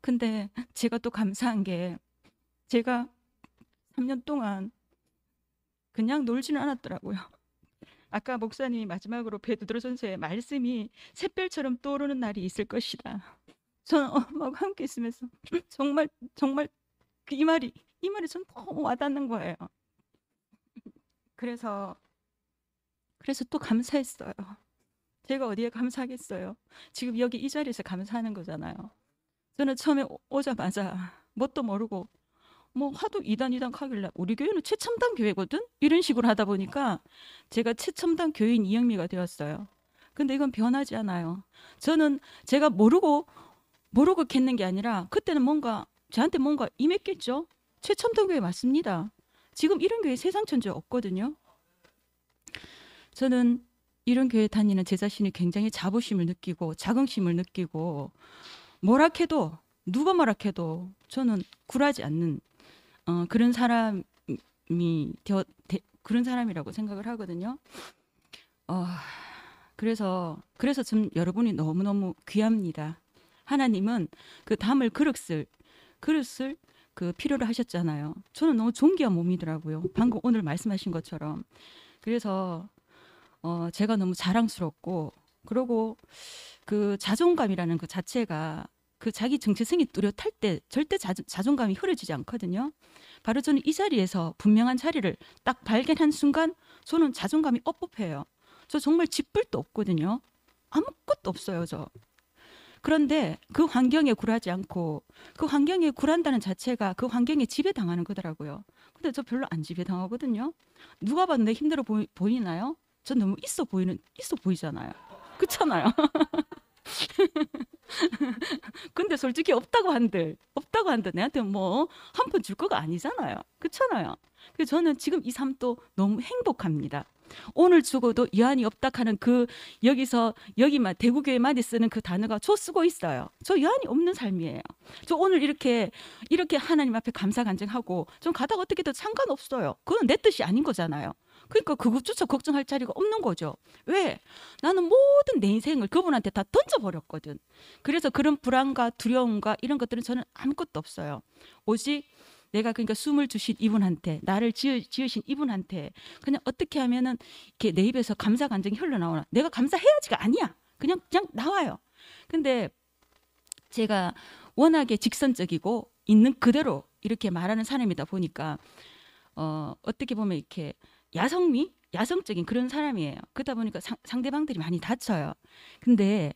근데 제가 또 감사한 게 제가 3년 동안 그냥 놀지는 않았더라고요. 아까 목사님이 마지막으로 베드로 전서의 말씀이 샛별처럼 떠오르는 날이 있을 것이다. 저는 엄마와 함께 있으면서 정말 이 말이 전 너무 와닿는 거예요. 그래서 또 감사했어요. 제가 어디에 감사하겠어요. 지금 여기 이 자리에서 감사하는 거잖아요. 저는 처음에 오자마자 뭣도 모르고 뭐 하도 이단 하길래 우리 교회는 최첨단 교회거든? 이런 식으로 하다 보니까 제가 최첨단 교회인 이영미가 되었어요. 근데 이건 변하지 않아요. 저는 제가 모르고 겠는 게 아니라 그때는 저한테 뭔가 임했겠죠? 최첨단 교회 맞습니다. 지금 이런 교회 세상 천지에 없거든요. 저는 이런 교회 다니는 제 자신이 굉장히 자부심을 느끼고 자긍심을 느끼고 누가 뭐라 해도 저는 굴하지 않는 그런 그런 사람이라고 생각을 하거든요. 그래서 좀 여러분이 너무너무 귀합니다. 하나님은 그 담을 그릇을 그 필요로 하셨잖아요. 저는 너무 존귀한 몸이더라고요. 방금 오늘 말씀하신 것처럼. 그래서 제가 너무 자랑스럽고, 그리고 그 자존감이라는 그 자체가 그 자기 정체성이 뚜렷할 때 절대 자존감이 흐려지지 않거든요. 바로 저는 이 자리에서 분명한 자리를 딱 발견한 순간 저는 자존감이 엎ωπ해요. 저 정말 쥐뿔도 없거든요. 아무것도 없어요, 저. 그런데 그 환경에 굴하지 않고 그 환경에 굴한다는 자체가 그 환경에 지배당하는 거더라고요. 근데 저 별로 안 지배당하거든요. 누가 봐도 내 힘들어 보이나요? 저 너무 있어 보이잖아요. 그렇잖아요. 근데 솔직히 없다고 한들 내한테 뭐 한 푼 줄 거가 아니잖아요. 그렇잖아요. 그래서 저는 지금 이 삶도 너무 행복합니다. 오늘 죽어도 여한이 없다 하는 그 여기만 대구교회만이 쓰는 그 단어가 저 쓰고 있어요. 저 여한이 없는 삶이에요. 저 오늘 이렇게 하나님 앞에 감사 간증하고 좀 가다가 어떻게 든 상관없어요. 그건 내 뜻이 아닌 거잖아요. 그러니까 그것조차 걱정할 자리가 없는 거죠. 왜? 나는 모든 내 인생을 그분한테 다 던져버렸거든. 그래서 그런 불안과 두려움과 이런 것들은 저는 아무것도 없어요. 오직 내가 그러니까 숨을 주신 이분한테, 나를 지으신 이분한테 그냥 어떻게 하면은 이렇게 내 입에서 감사 간증이 흘러나오나. 내가 감사해야지가 아니야. 그냥 나와요. 근데 제가 워낙에 직선적이고 있는 그대로 이렇게 말하는 사람이다 보니까 어떻게 보면 이렇게 야성적인 그런 사람이에요. 그러다 보니까 상대방들이 많이 다쳐요. 근데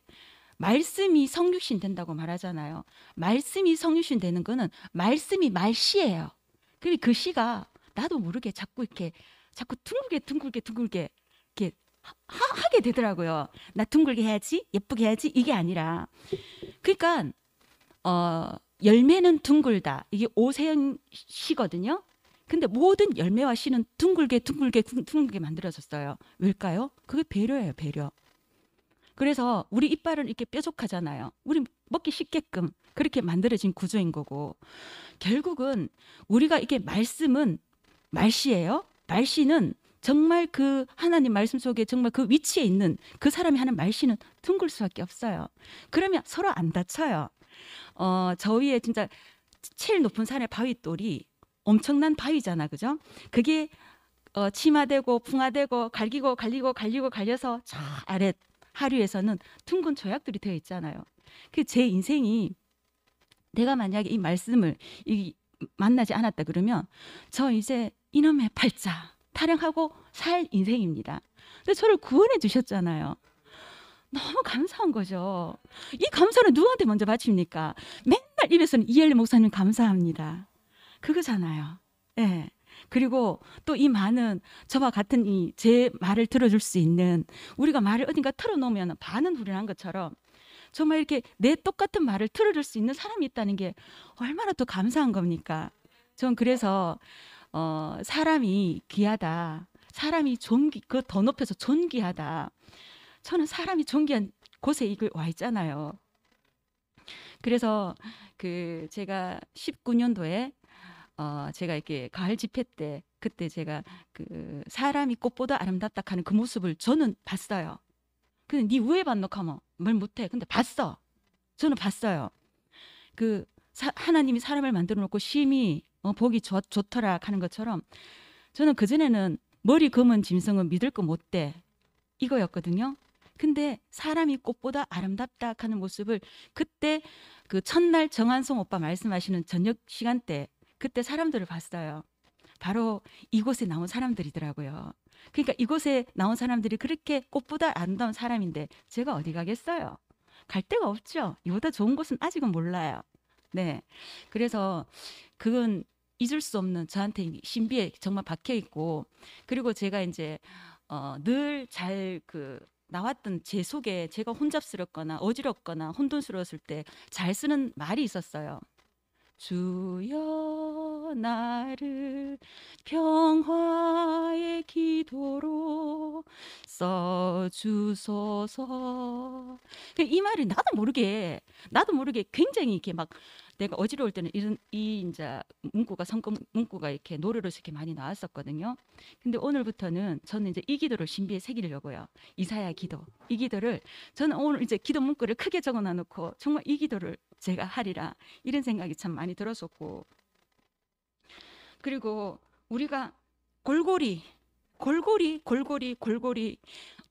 말씀이 성육신 된다고 말하잖아요. 말씀이 성육신 되는 거는 말씀이 말씨예요. 그리고 그 씨가 나도 모르게 자꾸 둥글게 이렇게 하게 되더라고요. 나 둥글게 해야지, 예쁘게 해야지 이게 아니라. 그러니까 열매는 둥글다. 이게 오세영 시거든요. 근데 모든 열매와 씨는 둥글게 만들어졌어요. 왜일까요? 그게 배려예요, 배려. 그래서 우리 이빨은 이렇게 뾰족하잖아요. 우리 먹기 쉽게끔 그렇게 만들어진 구조인 거고, 결국은 우리가 이게 말씀은 말씨예요. 말씨는 정말 그 하나님 말씀 속에 정말 그 위치에 있는 그 사람이 하는 말씨는 둥글 수밖에 없어요. 그러면 서로 안 다쳐요. 저 위에 진짜 제일 높은 산의 바위돌이 엄청난 바위잖아, 그죠? 그게 침하되고 풍하되고 갈려서 저 아래 하류에서는 둥근 조약들이 되어 있잖아요. 그 제 인생이 내가 만약에 이 말씀을 만나지 않았다 그러면 저 이제 이놈의 팔자 타령하고 살 인생입니다. 근데 저를 구원해 주셨잖아요. 너무 감사한 거죠. 이 감사는 누구한테 먼저 바칩니까? 맨날 입에서는 이엘리 목사님 감사합니다. 그거잖아요. 예. 그리고 또 이 많은 저와 같은 제 말을 들어줄 수 있는, 우리가 말을 어딘가 털어놓으면 반은 후련한 것처럼 정말 이렇게 내 똑같은 말을 들어줄 수 있는 사람이 있다는 게 얼마나 또 감사한 겁니까? 전 그래서 사람이 귀하다, 사람이 그 더 높여서 존귀하다. 저는 사람이 존귀한 곳에 이걸 와 있잖아요. 그래서 제가 19년도에 제가 이렇게 가을 집회 때 그때 제가 그 사람이 꽃보다 아름답다 하는 그 모습을 저는 봤어요. 근데 네 왜 봤노 하면 말 못해. 근데 봤어. 저는 봤어요. 그 하나님이 사람을 만들어 놓고 심히 보기 좋더라 하는 것처럼 저는 그전에는 머리 검은 짐승은 믿을 거 못 돼. 이거였거든요. 근데 사람이 꽃보다 아름답다 하는 모습을 그때 그 첫날 정한송 오빠 말씀하시는 저녁 시간대 그때 사람들을 봤어요. 바로 이곳에 나온 사람들이더라고요. 그러니까 이곳에 나온 사람들이 그렇게 꽃보다 아름다운 사람인데 제가 어디 가겠어요? 갈 데가 없죠. 이보다 좋은 곳은 아직은 몰라요. 네. 그래서 그건 잊을 수 없는 저한테 신비에 정말 박혀 있고 그리고 제가 이제 늘 잘 나왔던 제 속에 제가 혼잡스럽거나 어지럽거나 혼돈스러웠을 때 잘 쓰는 말이 있었어요. 주여 나를 평화의 기도로 써주소서. 이 말이 나도 모르게 굉장히 이렇게 막 내가 어지러울 때는 이 이제 문구가 성금 문구가 이렇게 노래로 이렇게 많이 나왔었거든요. 근데 오늘부터는 저는 이제 이 기도를 신비에 새기려고요. 이사야 기도. 이 기도를 저는 오늘 이제 기도 문구를 크게 적어놔 놓고 정말 이 기도를 제가 하리라 이런 생각이 참 많이 들었었고 그리고 우리가 골고리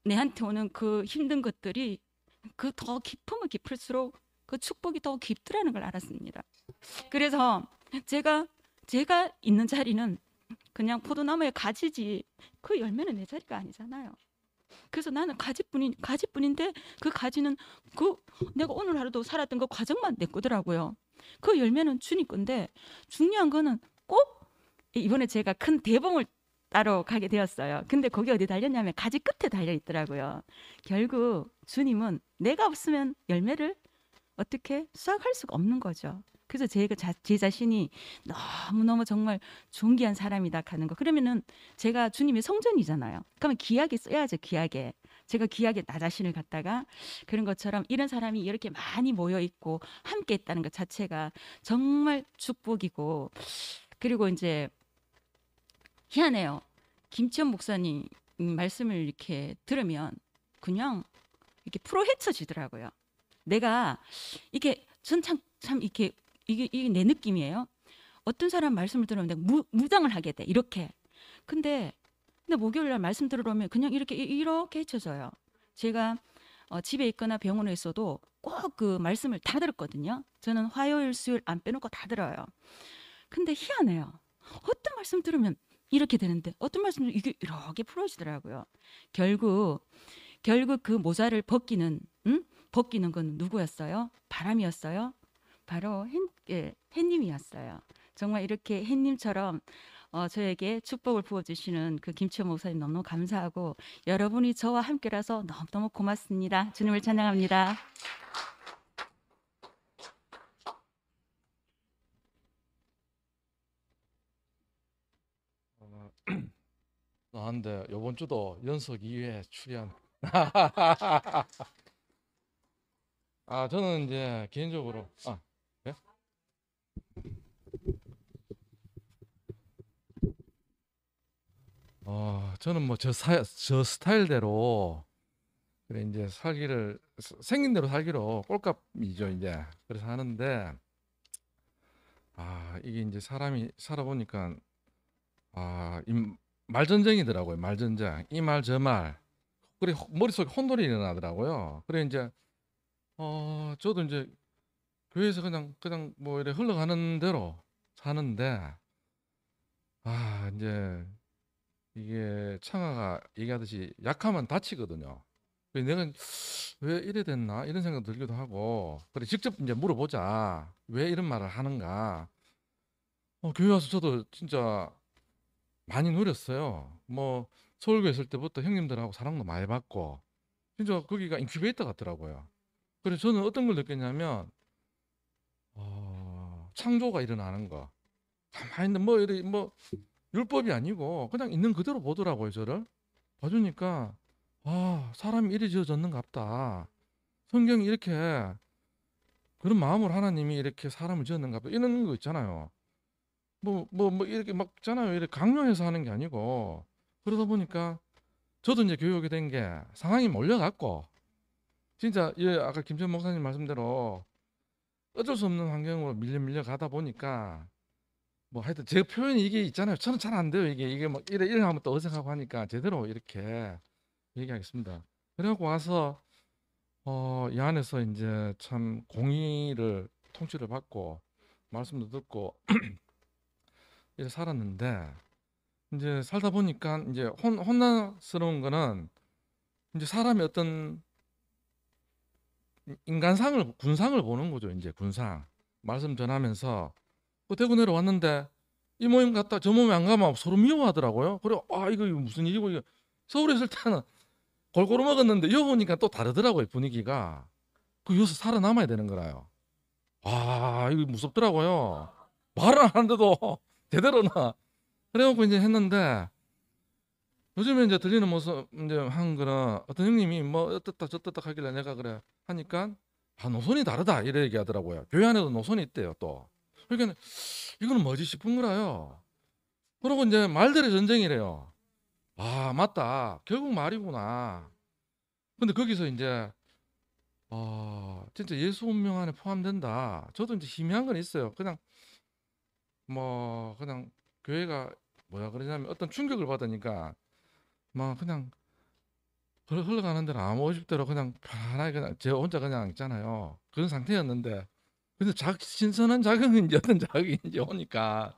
내한테 오는 그 힘든 것들이 그 더 깊으면 깊을수록 그 축복이 더 깊더라는 걸 알았습니다. 그래서 제가 있는 자리는 그냥 포도나무의 가지지 그 열매는 내 자리가 아니잖아요. 그래서 나는 가지뿐인데 그 가지는 그 내가 오늘 하루도 살았던 그 과정만 내 거더라고요. 그 열매는 주님 건데 중요한 거는 꼭 이번에 제가 큰 대봉을 따러 가게 되었어요. 근데 거기 어디 달렸냐면 가지 끝에 달려 있더라고요. 결국 주님은 내가 없으면 열매를 어떻게 수확할 수가 없는 거죠. 그래서 제 자신이 너무너무 정말 존귀한 사람이다 하는 거. 그러면은 제가 주님의 성전이잖아요. 그러면 귀하게 써야죠. 귀하게. 제가 귀하게 나 자신을 갖다가 그런 것처럼 이런 사람이 이렇게 많이 모여 있고 함께 있다는 것 자체가 정말 축복이고 그리고 이제 희한해요. 김치현 목사님 말씀을 이렇게 들으면 그냥 이렇게 풀어 헤쳐지더라고요. 내가 이게 전 참 이게 내 느낌이에요. 어떤 사람 말씀을 들으면 내가 무당을 하게 돼 이렇게. 근데 목요일 날 말씀 들으러 오면 그냥 이렇게 헤쳐져요. 제가 집에 있거나 병원에 있어도 꼭 그 말씀을 다 들었거든요. 저는 화요일, 수요일 안 빼놓고 다 들어요. 근데 희한해요. 어떤 말씀 들으면 이렇게 되는데 어떤 말씀은 이게 이렇게 풀어지더라고요. 결국 그 모자를 벗기는 건 누구였어요? 바람이었어요? 바로 햇님이었어요. 정말 이렇게 햇님처럼 저에게 축복을 부어주시는 그 김치현 목사님 너무너무 감사하고 여러분이 저와 함께라서 너무너무 고맙습니다. 주님을 찬양합니다. 나한테 이번 주도 연속 2회 출연. 저는 이제 개인적으로 네? 저는 뭐 저 스타일대로 그래 이제 살기를 생긴 대로 살기로 꼴값이죠 이제. 그래서 하는데 이게 이제 사람이 살아보니까 이 말전쟁이더라고요. 말전쟁. 이 말 저 말. 그래 머릿속에 혼돈이 일어나더라고요. 그래 이제 저도 이제 교회에서 그냥 뭐 이렇게 흘러가는 대로 사는데 이제 이게 창아가 얘기하듯이 약하면 다치거든요. 그래서 내가 왜 이래 됐나 이런 생각 들기도 하고 그래 직접 이제 물어보자 왜 이런 말을 하는가. 교회 와서 저도 진짜 많이 누렸어요. 뭐 서울교회 있을 때부터 형님들하고 사랑도 많이 받고 진짜 거기가 인큐베이터 같더라고요. 그래서 저는 어떤 걸 느꼈냐면 창조가 일어나는 거. 가만히 있는 뭐 율법이 아니고 그냥 있는 그대로 보더라고요. 저를 봐주니까 사람이 이리 지어졌는갑다. 성경이 이렇게 그런 마음으로 하나님이 이렇게 사람을 지었는갑다. 이런 거 있잖아요. 뭐 이렇게 막 있잖아요. 이렇게 강요해서 하는 게 아니고 그러다 보니까 저도 이제 교육이 된 게 상황이 몰려갖고 진짜 예, 아까 김천 목사님 말씀대로 어쩔 수 없는 환경으로 밀려 가다 보니까 뭐 하여튼 제 표현이 이게 있잖아요. 저는 잘 안 돼요. 이게 막 이래 하면 또 어색하고 하니까 제대로 이렇게 얘기하겠습니다. 그래갖고 와서 이 안에서 이제 참 공의를 통치를 받고 말씀도 듣고 이제 살았는데 이제 살다 보니까 이제 혼란스러운 거는 이제 사람이 어떤 인간상을 군상을 보는 거죠. 이제 군상 말씀 전하면서 그 대구 내려왔는데 이 모임 갔다 저 모임 안 가면 서로 미워하더라고요. 그래 이거 무슨 일이고 이거 서울에 있을 때는 골고루 먹었는데 여기 오니까 또 다르더라고요. 분위기가 그 여기서 살아남아야 되는 거라요. 이거 무섭더라고요. 말을 안 하는데도 제대로나 그래갖고 이제 했는데 요즘에 이제 들리는 모습 이제 한 거는 어떤 형님이 뭐 어떻다 저떻다 하길래 내가 그래 하니까 노선이 다르다 이래 얘기하더라고요. 교회 안에도 노선이 있대요 또. 그러니까 이거는 뭐지 싶은 거라요. 그러고 이제 말들의 전쟁이래요. 맞다. 결국 말이구나. 근데 거기서 이제 진짜 예수 운명 안에 포함된다. 저도 이제 희미한 건 있어요. 그냥 그냥 교회가 뭐야 그러냐면 어떤 충격을 받으니까 막 그냥 흘러가는 대로 아무 50대로 그냥 편안하게 그냥 제 혼자 그냥 있잖아요. 그런 상태였는데 근데 신선한 자극인지 어떤 자극인지 오니까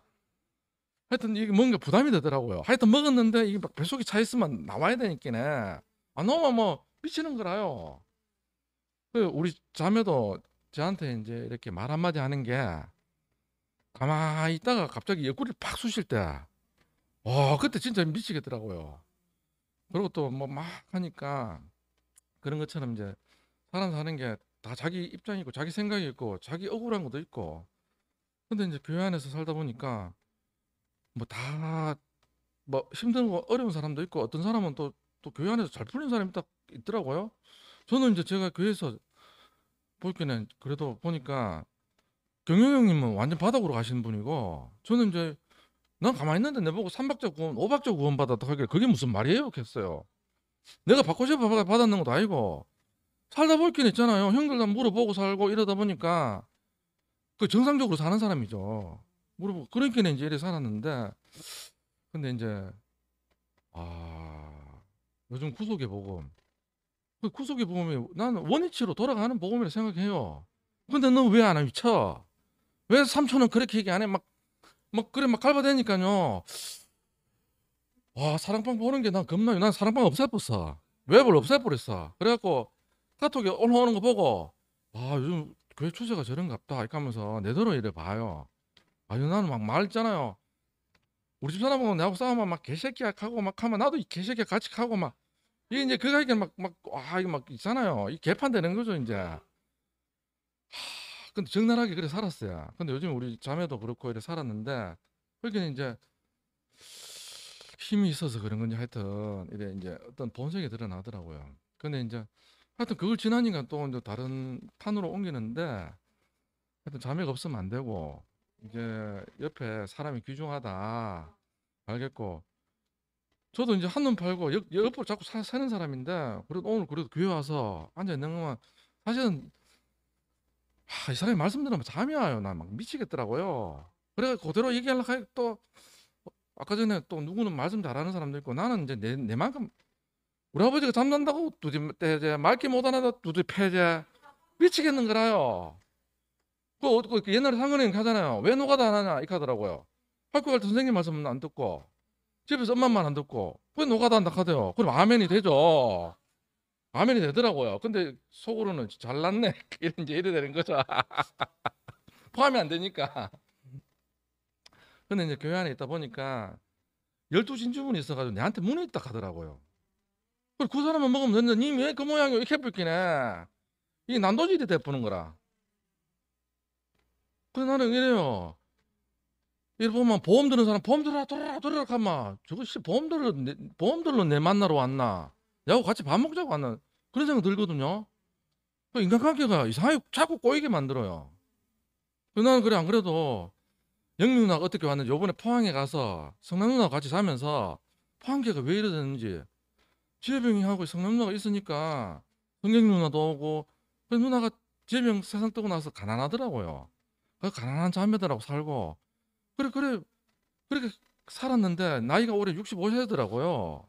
하여튼 이게 뭔가 부담이 되더라고요. 하여튼 먹었는데 이게 막 뱃속에 차 있으면 나와야 되니까네. 안 나오면 뭐 미치는 거라요. 우리 자매도 저한테 이제 이렇게 말 한마디 하는 게 가만히 있다가 갑자기 옆구리를 팍 쑤실 때 그때 진짜 미치겠더라고요. 그리고 또 뭐 막 하니까 그런 것처럼 이제 사람 사는 게 다 자기 입장이 있고 자기 생각이 있고 자기 억울한 것도 있고 근데 이제 교회 안에서 살다 보니까 뭐 다 뭐 힘들고 어려운 사람도 있고 어떤 사람은 또 교회 안에서 잘 풀린 사람이 딱 있더라고요. 저는 이제 제가 교회에서 볼 때는 그래도 보니까 경영 형님은 완전 바닥으로 가시는 분이고 저는 이제 난 가만히 있는데 내보고 3박자 구원 5박자 구원 받았다 하길래 그게 무슨 말이에요? 했어요. 내가 받고 싶어 받았는 것도 아니고 살다 볼 게 있잖아요. 형들 다 물어보고 살고 이러다 보니까 그 정상적으로 사는 사람이죠. 물어보고 그러니까 이제 이래 살았는데 근데 이제 요즘 구속의 복음 그 구속의 복음이 나는 원위치로 돌아가는 복음이라 생각해요. 근데 너 왜 안 미쳐? 왜 삼촌은 그렇게 얘기 안 해? 막 그래 막 갈바대니까요. 사랑방 보는 게 난 겁나요. 난 사랑방 없애버렸어. 웹을 없애버렸어. 그래갖고 카톡에 올라오는 거 보고 요즘 교회 추세가 저런갑다 이렇게 하면서 내더러 이래 봐요. 나는 막 말있잖아요. 우리 집 사람하고 내하고 싸우면 막 개새끼야 하고 막 하면 나도 이 개새끼야 같이 하고 막 이게 이제 그거 이게 이게 막 있잖아요. 이 개판되는 거죠 이제. 근데 적나라하게 그래 살았어요. 근데 요즘 우리 자매도 그렇고 이래 살았는데 그렇게 이제 힘이 있어서 그런 건지 하여튼 이래 이제 어떤 본색이 드러나더라고요. 근데 이제 하여튼 그걸 지나니까 또 이제 다른 판으로 옮기는데 하여튼 자매가 없으면 안 되고 이제 옆에 사람이 귀중하다 알겠고 저도 이제 한눈 팔고 옆으로 자꾸 사는 사람인데 그래도 오늘 그래도 교회 와서 앉아 있는 거만 사실은 이 사람이 말씀 들으면 잠이 와요. 나 막 미치겠더라고요. 그래 그대로 얘기하려고 하니까 또 아까 전에 또 누구는 말씀 잘하는 사람도 있고 나는 이제 내만큼 우리 아버지가 잠잔다고 두지 떼제 맑게 못하나다 두지 패제 미치겠는 거라요. 그 옛날에 상근행 하잖아요. 왜 노가다 안 하냐 이렇게 하더라고요. 학교 갈 때 선생님 말씀은 안 듣고 집에서 엄마 말 안 듣고 왜 노가다 한다 하대요. 그럼 아멘이 되죠. 아멘이 되더라고요. 근데 속으로는 잘났네 이제 이래 되는 거죠. 포함이 안 되니까. 근데 이제 교회 안에 있다 보니까 12진주분이 있어가지고 내한테 문이 있다 하더라고요. 그 사람만 먹으면 되는데 니 왜 그 모양이 이렇게 뿔기네. 이게 난도질이 돼보는 거라. 그래서 나는 이래요. 이래 보면 보험 드는 사람 보험 들어라 하면 저것이 보험 들러 내 만나러 왔나. 야하고 같이 밥 먹자고 왔나. 그런 생각 들거든요. 인간관계가 이상하게 자꾸 꼬이게 만들어요. 나는 그래 안 그래도 영미 누나가 어떻게 왔는지 요번에 포항에 가서 성남 누나가 같이 자면서 포항계가 왜 이러는지 지혜병이하고 성남 누나가 있으니까 성경 누나도 오고 그 누나가 지혜병 세상 뜨고 나서 가난하더라고요. 그 가난한 자매들하고 살고 그렇게 살았는데 나이가 올해 65세더라고요.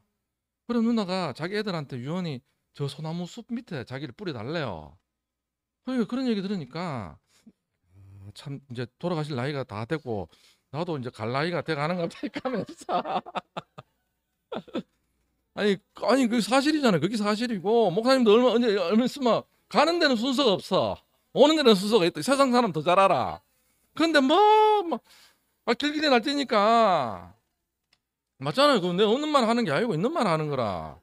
그래 누나가 자기 애들한테 유언이 저 소나무 숲 밑에 자기를 뿌려달래요. 그러니까 그런 얘기 들으니까 참 이제 돌아가실 나이가 다 됐고 나도 이제 갈 나이가 돼가는 것 같아 가면서 아니 그 사실이잖아요. 그게 사실이고 목사님도 얼마 있으면 가는 데는 순서가 없어. 오는 데는 순서가 있다. 세상 사람 더 잘 알아. 그런데 길길이 날 때니까 맞잖아요. 그 내가 없는 말 하는 게 아니고 있는 말 하는 거라.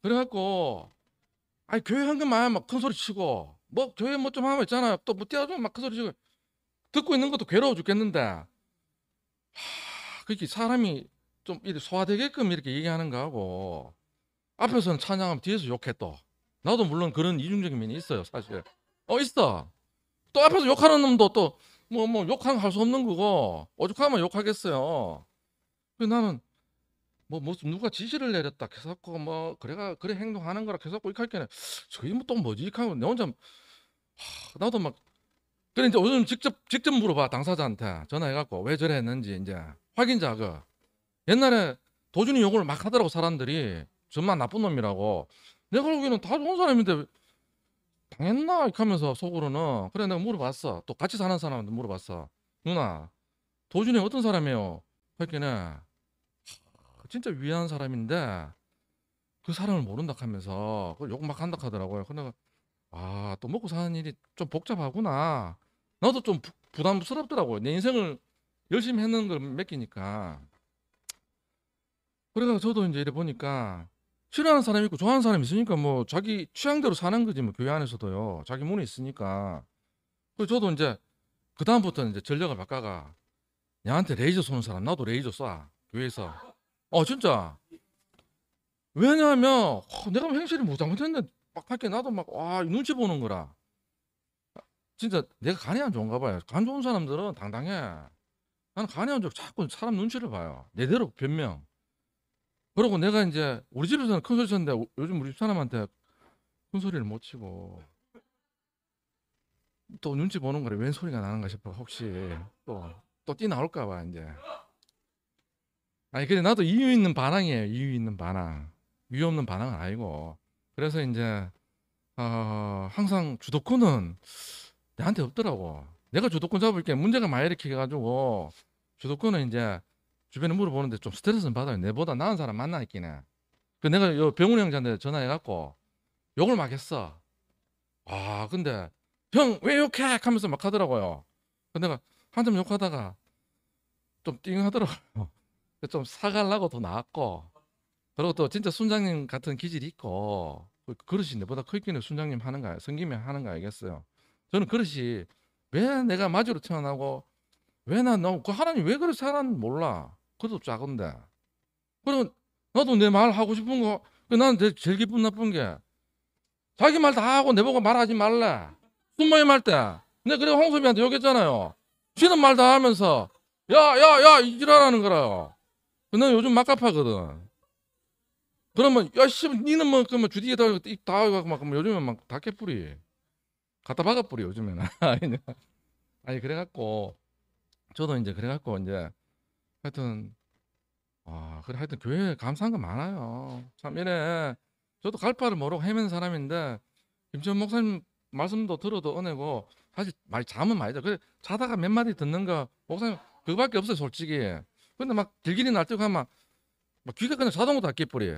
그래갖고 아니 교회 한것만 막 큰 소리 치고 뭐 교회 뭐 좀 하면 있잖아요. 또 뭐 띄워주면 막 큰 소리 치고 듣고 있는 것도 괴로워 죽겠는데 그렇게 사람이 좀 이렇게 소화되게끔 이렇게 얘기하는 거하고 앞에서는 찬양하면 뒤에서 욕해 또. 나도 물론 그런 이중적인 면이 있어요 사실. 있어. 또 앞에서 욕하는 놈도 또 뭐 욕하면 할 수 없는 거고 오죽하면 욕하겠어요. 그래서 나는 뭐 누가 지시를 내렸다 계속고 뭐 그래 행동하는 거라 계속고 이렇게 할 때는 저기 뭐 또 뭐지 하고 내 혼자 나도 막 그래 이제 요즘 직접 물어봐 당사자한테 전화해갖고 왜 저래 했는지 이제 확인자 그 옛날에 도준이 욕을 막 하더라고 사람들이 저만 나쁜 놈이라고. 내가 보기에는 다 좋은 사람인데 당했나 이렇게 하면서 속으로는 그래 내가 물어봤어. 또 같이 사는 사람한테 물어봤어. 누나 도준이 어떤 사람이에요? 했더니 진짜 위대한 사람인데 그 사람을 모른다 하면서 욕 막 한다 하더라고요. 근데 또 먹고 사는 일이 좀 복잡하구나. 나도 좀 부담스럽더라고요. 내 인생을 열심히 했는 걸 맡기니까. 그래서 저도 이제 이래 보니까 싫어하는 사람이 있고 좋아하는 사람이 있으니까 뭐 자기 취향대로 사는 거지 뭐 교회 안에서도요. 자기 문이 있으니까. 그래서 저도 이제 그 다음부터는 이제 전략을 바꿔가 내한테 레이저 쏘는 사람 나도 레이저 쏴 교회에서. 진짜. 왜냐하면 내가 행실이 뭐 잘못했는데 막 밖에 나도 막 눈치 보는 거라. 진짜 내가 간이 안 좋은가 봐요. 간 좋은 사람들은 당당해. 나는 간이 안 좋고 자꾸 사람 눈치를 봐요. 내대로 변명. 그러고 내가 이제 우리 집에서는 큰 소리 쳤는데 요즘 우리 집 사람한테 큰 소리를 못 치고 또 눈치 보는 거래. 웬 소리가 나는가 싶어. 혹시 또 띠 나올까 봐 이제. 아니 근데 나도 이유 있는 반항이에요. 이유 있는 반항. 이유 없는 반항은 아니고. 그래서 이제 항상 주도권은 내한테 없더라고. 내가 주도권 잡을 게 문제가 많이 일으켜가지고 주도권은 이제 주변에 물어보는데 좀 스트레스는 받아요. 내보다 나은 사람 만나 있기는. 그 내가 요 병훈이 형한테 전화해갖고 욕을 막 했어. 근데 형 왜 욕해? 하면서 막 하더라고요. 근데 내가 한참 욕하다가 좀 띵하더라고요. 좀 사가려고 더 나왔고. 그리고 또 진짜 순장님 같은 기질이 있고 그릇이 내보다 크기는 순장님 하는 거야. 성김에 하는 거 알겠어요. 저는 그릇이 왜 내가 마주로 태어나고 왜 그 하나님 왜 그렇게 살았는지 몰라. 그것도 작은데. 그리고 나도 내 말 하고 싶은 거 나는 제일 기분 나쁜 게 자기 말 다 하고 내보고 말하지 말래. 순모임 할 때 내가 그래 홍섭이한테 욕했잖아요. 지는 말 다 하면서 야야야 이지랄하는 거라요. 난 요즘 막갑하거든. 그러면 야씨 니는 뭐 그러면 주디에다 다 하고 막 요즘에 막 다 깨뿌리 갖다 박아 뿌리 요즘에는. 아니 그래갖고 저도 이제 그래갖고 이제 하여튼 그래 하여튼 교회에 감사한 거 많아요. 참 이래 저도 갈 바를 모르고 헤매는 사람인데 김치현 목사님 말씀도 들어도 은혜고 사실 많이 잠은 많이 자. 그래 자다가 몇 마디 듣는 거 목사님 그거밖에 없어요 솔직히. 근데 막 길길이 날 때고 하면 막 귀가 그냥 자동으로 다 깨뿌리.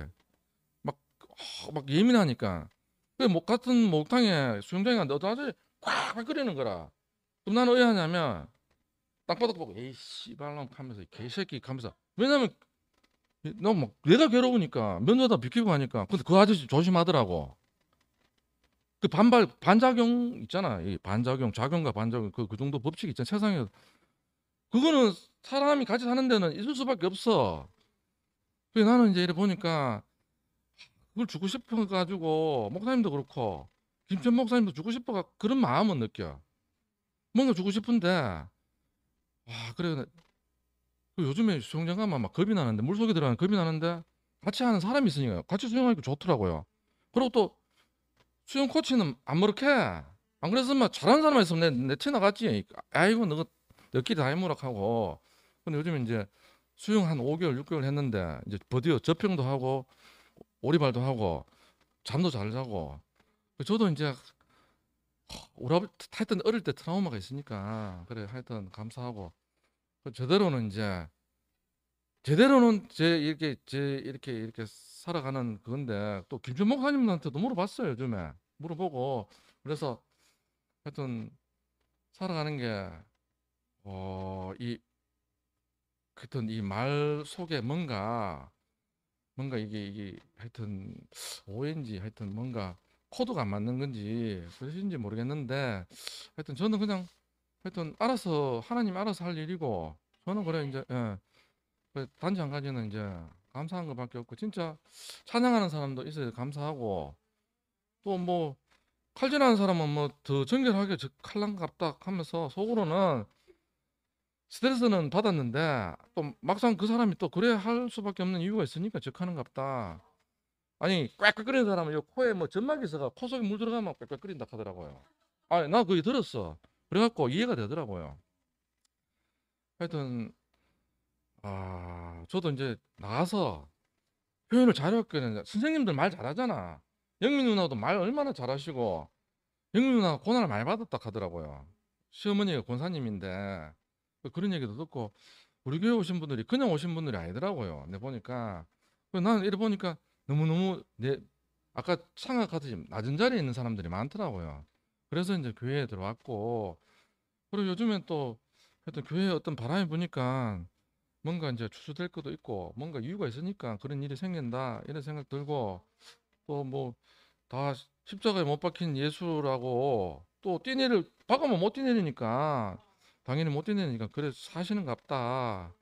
막 예민하니까. 그 같은 목탕에 수영장에 갔는데 어떤 아저씨 꽉 끓이는 거라. 그럼 나는 왜 하냐면 땅바닥 보고 에이 씨발놈 하면서 개새끼 하면서. 왜냐면 너무 막 내가 괴로우니까 면도다 비키고 하니까. 근데 그 아저씨 조심하더라고. 그 반작용 있잖아. 이 반작용 작용과 반작용 그 정도 법칙 있잖아 세상에. 그거는 사람이 같이 사는 데는 있을 수밖에 없어. 그래서 나는 이제 이래 보니까 그걸 주고 싶어 가지고 목사님도 그렇고 김천 목사님도 주고 싶어 그런 마음은 느껴. 뭔가 주고 싶은데 그래 그 요즘에 수영장 가면 막 겁이 나는데 물속에 들어가면 겁이 나는데 같이 하는 사람이 있으니까 같이 수영하니까 좋더라고요. 그리고 또 수영 코치는 안 머쓱해. 안 그랬으면 잘하는 사람만 있으면 내 튀어나갔지. 아이고 너끼리 다 해무락하고. 근데 요즘 이제 수영 한 5개월 6개월 했는데 이제 드디어 접평도 하고 오리발도 하고 잠도 잘 자고. 저도 이제 오라 하여튼 어릴 때 트라우마가 있으니까 그래 하여튼 감사하고 제대로는 이렇게 살아가는 그건데 또 김준 목사님한테도 물어봤어요. 요즘에 물어보고 그래서 하여튼 살아가는 게이 하여튼 이 말 속에 뭔가 이게 하여튼 오해인지 하여튼 뭔가 코드가 안 맞는 건지 그러신지 모르겠는데 하여튼 저는 그냥 하여튼 알아서 하나님 알아서 할 일이고 저는 그래 이제 단지 한 가지는 이제 감사한 것밖에 없고 진짜 찬양하는 사람도 있어야 감사하고 또 뭐 칼질하는 사람은 뭐 더 정결하게 칼랑갑딱 하면서 속으로는 스트레스는 받았는데 또 막상 그 사람이 또 그래야 할 수밖에 없는 이유가 있으니까 적하는갑다. 아니 꽥꽥거리는 사람은 요 코에 뭐 점막이 있어가 코 속에 물 들어가면 꽥꽥거린다 하더라고요. 아니 나 그게 들었어. 그래갖고 이해가 되더라고요. 하여튼 저도 이제 나가서 표현을 잘해왔거든요. 선생님들 말 잘하잖아. 영민 누나도 말 얼마나 잘하시고 영민 누나가 고난을 많이 받았다 하더라고요. 시어머니가 권사님인데 그런 얘기도 듣고 우리 교회 오신 분들이 그냥 오신 분들이 아니더라고요. 내 보니까 나는 이래 보니까 너무너무 아까 생각하듯이 낮은 자리에 있는 사람들이 많더라고요. 그래서 이제 교회에 들어왔고 그리고 요즘엔 또 하여튼 교회에 어떤 바람이 부니까 뭔가 이제 추수될 것도 있고 뭔가 이유가 있으니까 그런 일이 생긴다 이런 생각 들고 또 뭐 다 십자가에 못 박힌 예수라고 또 뛰내릴 박으면 못 뛰내리니까 당연히 못 뛰내리니까 그래 사시는 갑다.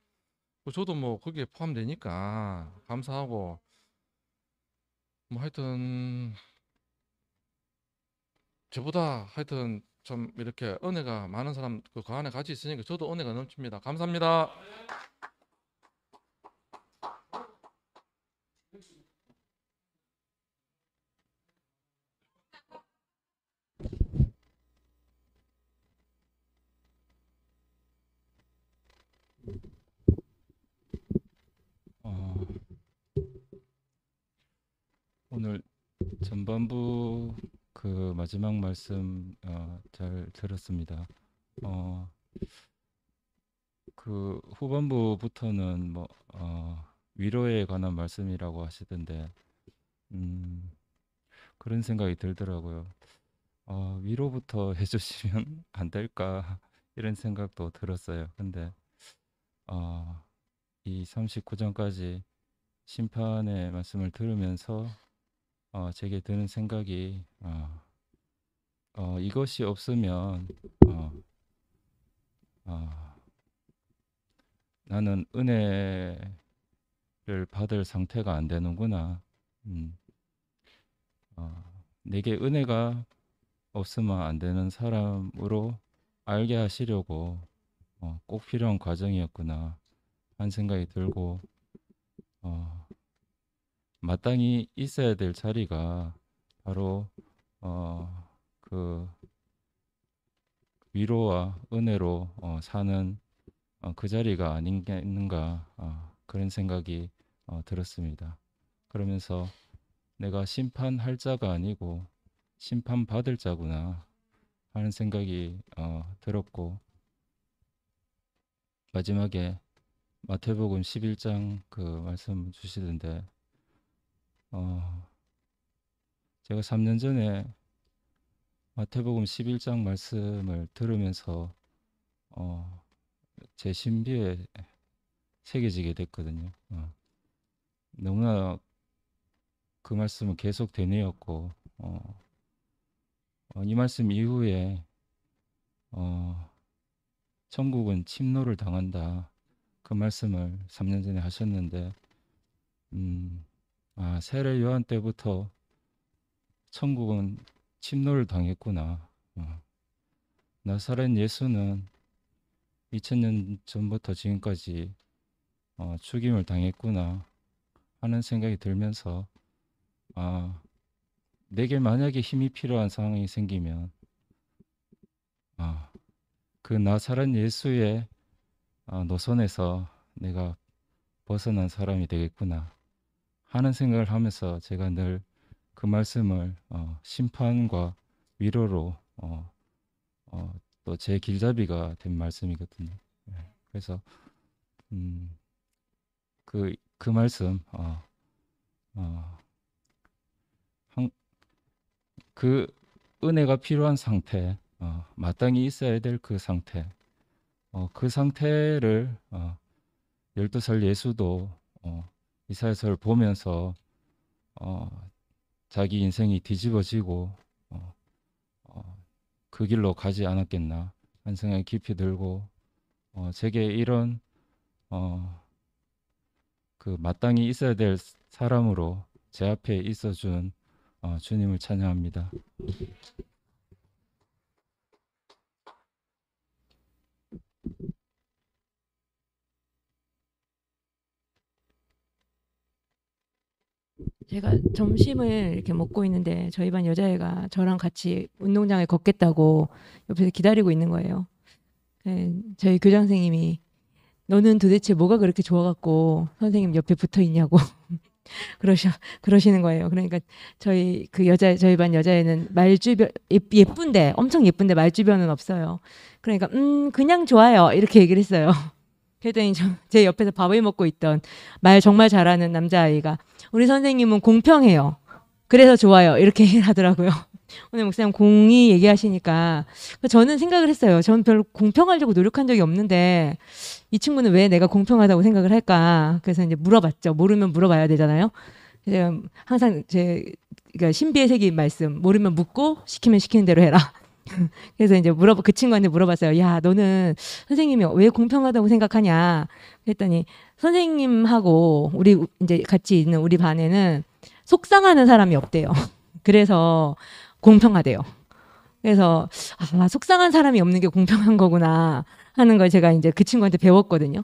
저도 뭐 거기에 포함되니까 감사하고 뭐 하여튼 저보다 하여튼 좀 이렇게 은혜가 많은 사람 그 안에 같이 있으니까 저도 은혜가 넘칩니다. 감사합니다. 어, 오늘 전반부 그 마지막 말씀 잘 들었습니다. 그 후반부부터는 뭐 위로에 관한 말씀이라고 하시던데 그런 생각이 들더라고요. 위로부터 해주시면 안 될까 이런 생각도 들었어요. 근데 이 39장까지 심판의 말씀을 들으면서 제게 드는 생각이 이것이 없으면 나는 은혜를 받을 상태가 안 되는구나. 내게 은혜가 없으면 안 되는 사람으로 알게 하시려고 꼭 필요한 과정이었구나 한 생각이 들고 마땅히 있어야 될 자리가 바로 그 위로와 은혜로 사는 그 자리가 아닌가 그런 생각이 들었습니다. 그러면서 내가 심판할 자가 아니고 심판받을 자구나 하는 생각이 들었고 마지막에 마태복음 11장 그 말씀 주시던데 제가 3년 전에 마태복음 11장 말씀을 들으면서 제 신비에 새겨지게 됐거든요. 너무나 그 말씀은 계속 되뇌었고 이 말씀 이후에 천국은 침노를 당한다. 그 말씀을 3년 전에 하셨는데 세례 요한 때부터 천국은 침노를 당했구나. 나사렛 예수는 2000년 전부터 지금까지 죽임을 당했구나 하는 생각이 들면서 내게 만약에 힘이 필요한 상황이 생기면 그 나사렛 예수의 노선에서 내가 벗어난 사람이 되겠구나 하는 생각을 하면서 제가 늘 그 말씀을 심판과 위로로 또 제 길잡이가 된 말씀이거든요. 그래서 그 말씀 그 은혜가 필요한 상태, 마땅히 있어야 될 그 상태, 그 상태를 12살 예수도 이사야서를 보면서 자기 인생이 뒤집어지고 그 길로 가지 않았겠나 하는 생각이 깊이 들고 제게 이런 그 마땅히 있어야 될 사람으로 제 앞에 있어준 주님을 찬양합니다. 제가 점심을 이렇게 먹고 있는데 저희 반 여자애가 저랑 같이 운동장에 걷겠다고 옆에서 기다리고 있는 거예요. 저희 교장 선생님이 너는 도대체 뭐가 그렇게 좋아갖고 선생님 옆에 붙어 있냐고 그러시는 거예요. 그러니까 저희 반 여자애는 말주변 예쁜데 엄청 예쁜데 말주변은 없어요. 그러니까 그냥 좋아요 이렇게 얘기를 했어요. 그랬더니 제 옆에서 밥을 먹고 있던 말 정말 잘하는 남자아이가 우리 선생님은 공평해요. 그래서 좋아요. 이렇게 하더라고요. 오늘 목사님 공의 얘기하시니까 저는 생각을 했어요. 저는 별로 공평하려고 노력한 적이 없는데 이 친구는 왜 내가 공평하다고 생각을 할까? 그래서 이제 물어봤죠. 모르면 물어봐야 되잖아요. 제가 항상 그러니까 신비의 세계인 말씀 모르면 묻고 시키면 시키는 대로 해라. 그래서 이제 그 친구한테 물어봤어요. 야, 너는 선생님이 왜 공평하다고 생각하냐? 그랬더니 선생님하고 우리 이제 같이 있는 우리 반에는 속상하는 사람이 없대요. 그래서 공평하대요. 그래서 속상한 사람이 없는 게 공평한 거구나 하는 걸 제가 이제 그 친구한테 배웠거든요.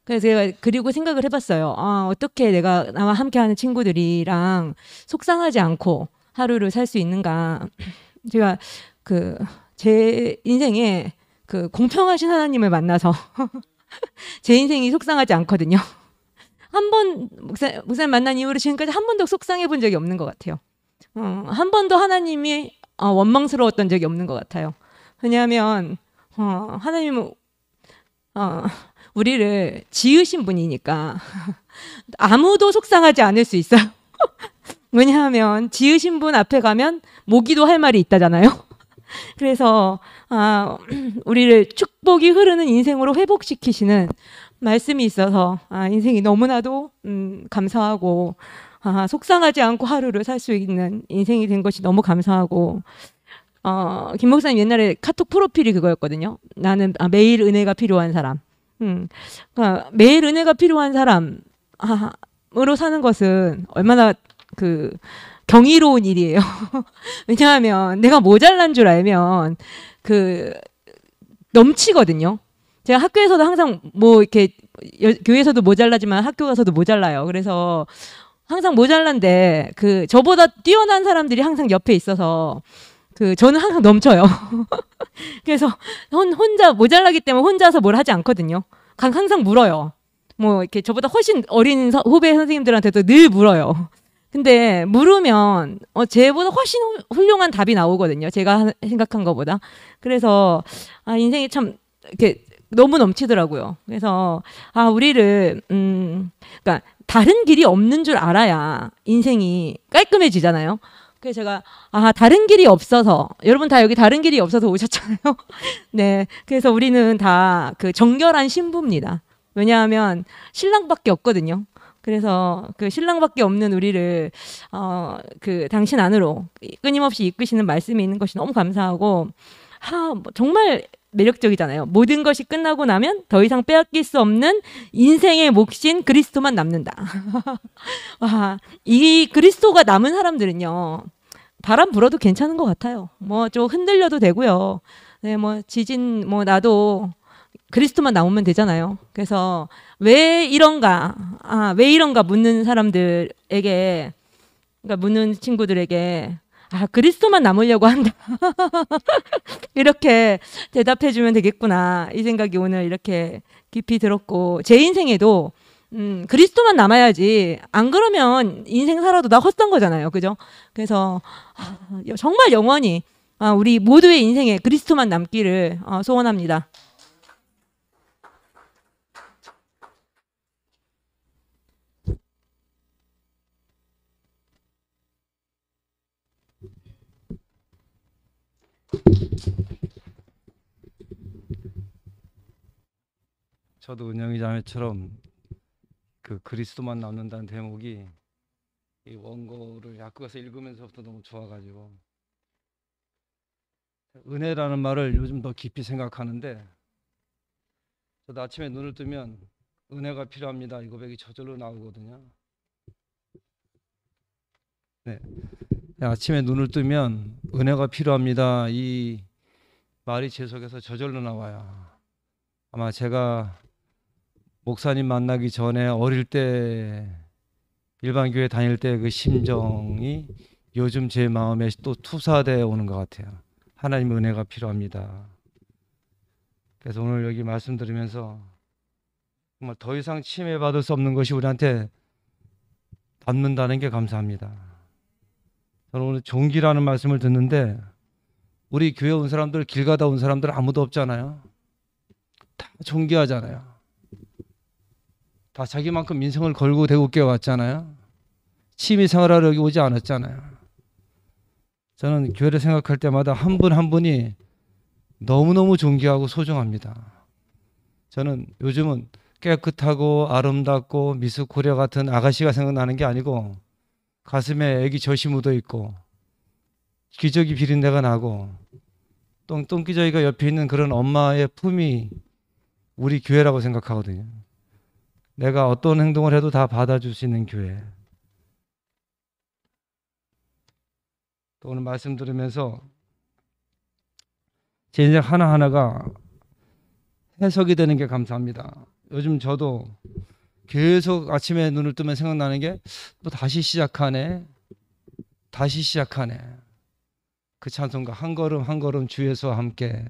그래서 제가 그리고 생각을 해봤어요. 어떻게 내가 나와 함께하는 친구들이랑 속상하지 않고 하루를 살 수 있는가? 제가 제 인생에 공평하신 하나님을 만나서 제 인생이 속상하지 않거든요. 한 번 목사님 만난 이후로 지금까지 한 번도 속상해 본 적이 없는 것 같아요. 한 번도 하나님이 원망스러웠던 적이 없는 것 같아요. 왜냐하면 하나님은 우리를 지으신 분이니까 아무도 속상하지 않을 수 있어요. 왜냐하면 지으신 분 앞에 가면 모기도 할 말이 있다잖아요. 그래서 우리를 축복이 흐르는 인생으로 회복시키시는 말씀이 있어서 인생이 너무나도 감사하고 속상하지 않고 하루를 살 수 있는 인생이 된 것이 너무 감사하고 김 목사님 옛날에 카톡 프로필이 그거였거든요. 나는 매일 은혜가 필요한 사람. 매일 은혜가 필요한 사람으로 사는 것은 얼마나 경이로운 일이에요. 왜냐하면 내가 모자란 줄 알면 넘치거든요. 제가 학교에서도 항상 이렇게 교회에서도 모자라지만 학교 가서도 모자라요. 그래서 항상 모자란데 저보다 뛰어난 사람들이 항상 옆에 있어서 저는 항상 넘쳐요. 그래서 혼자 모자라기 때문에 혼자서 뭘 하지 않거든요. 항상 물어요. 이렇게 저보다 훨씬 어린 후배 선생님들한테도 늘 물어요. 근데 물으면 쟤보다 훨씬 훌륭한 답이 나오거든요. 제가 생각한 것보다. 그래서 인생이 참 이렇게 너무 넘치더라고요. 그래서 우리를 그러니까 다른 길이 없는 줄 알아야 인생이 깔끔해지잖아요. 그래서 제가 다른 길이 없어서 여러분 다 여기 다른 길이 없어서 오셨잖아요. 네, 그래서 우리는 다 정결한 신부입니다. 왜냐하면 신랑밖에 없거든요. 그래서 신랑밖에 없는 우리를 당신 안으로 끊임없이 이끄시는 말씀이 있는 것이 너무 감사하고 정말 매력적이잖아요. 모든 것이 끝나고 나면 더 이상 빼앗길 수 없는 인생의 몫인 그리스도만 남는다. 이 그리스도가 남은 사람들은요. 바람 불어도 괜찮은 것 같아요. 좀 흔들려도 되고요. 네, 지진 나도 그리스도만 나오면 되잖아요. 그래서 왜 이런가, 왜 이런가 묻는 사람들에게, 그러니까 묻는 친구들에게 그리스도만 남으려고 한다. 이렇게 대답해주면 되겠구나. 이 생각이 오늘 이렇게 깊이 들었고, 제 인생에도 그리스도만 남아야지. 안 그러면 인생 살아도 나 헛된 거잖아요. 그죠? 그래서 정말 영원히 우리 모두의 인생에 그리스도만 남기를 소원합니다. 저도 은영이 자매처럼 그 그리스도만 남는다는 대목이 이 원고를 약국에서 읽으면서부터 너무 좋아가지고 은혜라는 말을 요즘 더 깊이 생각하는데, 저도 아침에 눈을 뜨면 은혜가 필요합니다 이 고백이 저절로 나오거든요. 네, 아침에 눈을 뜨면 은혜가 필요합니다 이 말이 제 속에서 저절로 나와요. 아마 제가 목사님 만나기 전에 어릴 때 일반 교회 다닐 때 그 심정이 요즘 제 마음에 또 투사되어 오는 것 같아요. 하나님의 은혜가 필요합니다. 그래서 오늘 여기 말씀 들으면서 정말 더 이상 침해받을 수 없는 것이 우리한테 닿는다는 게 감사합니다. 저는 오늘 종기라는 말씀을 듣는데, 우리 교회 온 사람들, 길 가다 온 사람들 아무도 없잖아요. 다 존귀하잖아요. 다 자기만큼 인생을 걸고 대구께 왔잖아요. 취미 생활하러 여기 오지 않았잖아요. 저는 교회를 생각할 때마다 한 분 한 분이 너무너무 존귀하고 소중합니다. 저는 요즘은 깨끗하고 아름답고 미스코리아 같은 아가씨가 생각나는 게 아니고, 가슴에 애기 젖이 묻어 있고 기저귀 비린내가 나고 똥기저귀가 옆에 있는 그런 엄마의 품이 우리 교회라고 생각하거든요. 내가 어떤 행동을 해도 다 받아줄 수 있는 교회. 또 오늘 말씀 들으면서 제 인생 하나하나가 해석이 되는 게 감사합니다. 요즘 저도 계속 아침에 눈을 뜨면 생각나는 게 또 다시 시작하네. 그 찬송가 한 걸음 한 걸음 주 예수와 함께.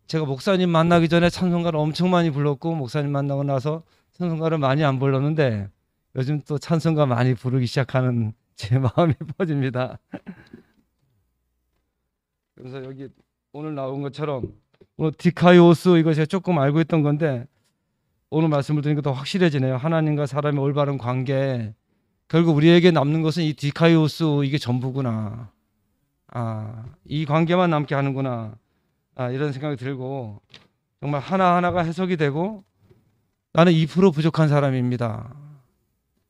제가 목사님 만나기 전에 찬송가를 엄청 많이 불렀고, 목사님 만나고 나서 찬송가를 많이 안 불렀는데 요즘 또 찬송가 많이 부르기 시작하는 제 마음이 퍼집니다. 그래서 여기 오늘 나온 것처럼 오늘 디카이오스, 이거 제가 조금 알고 있던 건데 오늘 말씀을 드리니까 더 확실해지네요. 하나님과 사람의 올바른 관계, 결국 우리에게 남는 것은 이 디카이오스, 이게 전부구나. 이 관계만 남게 하는구나. 이런 생각이 들고, 정말 하나하나가 해석이 되고, 나는 2% 부족한 사람입니다.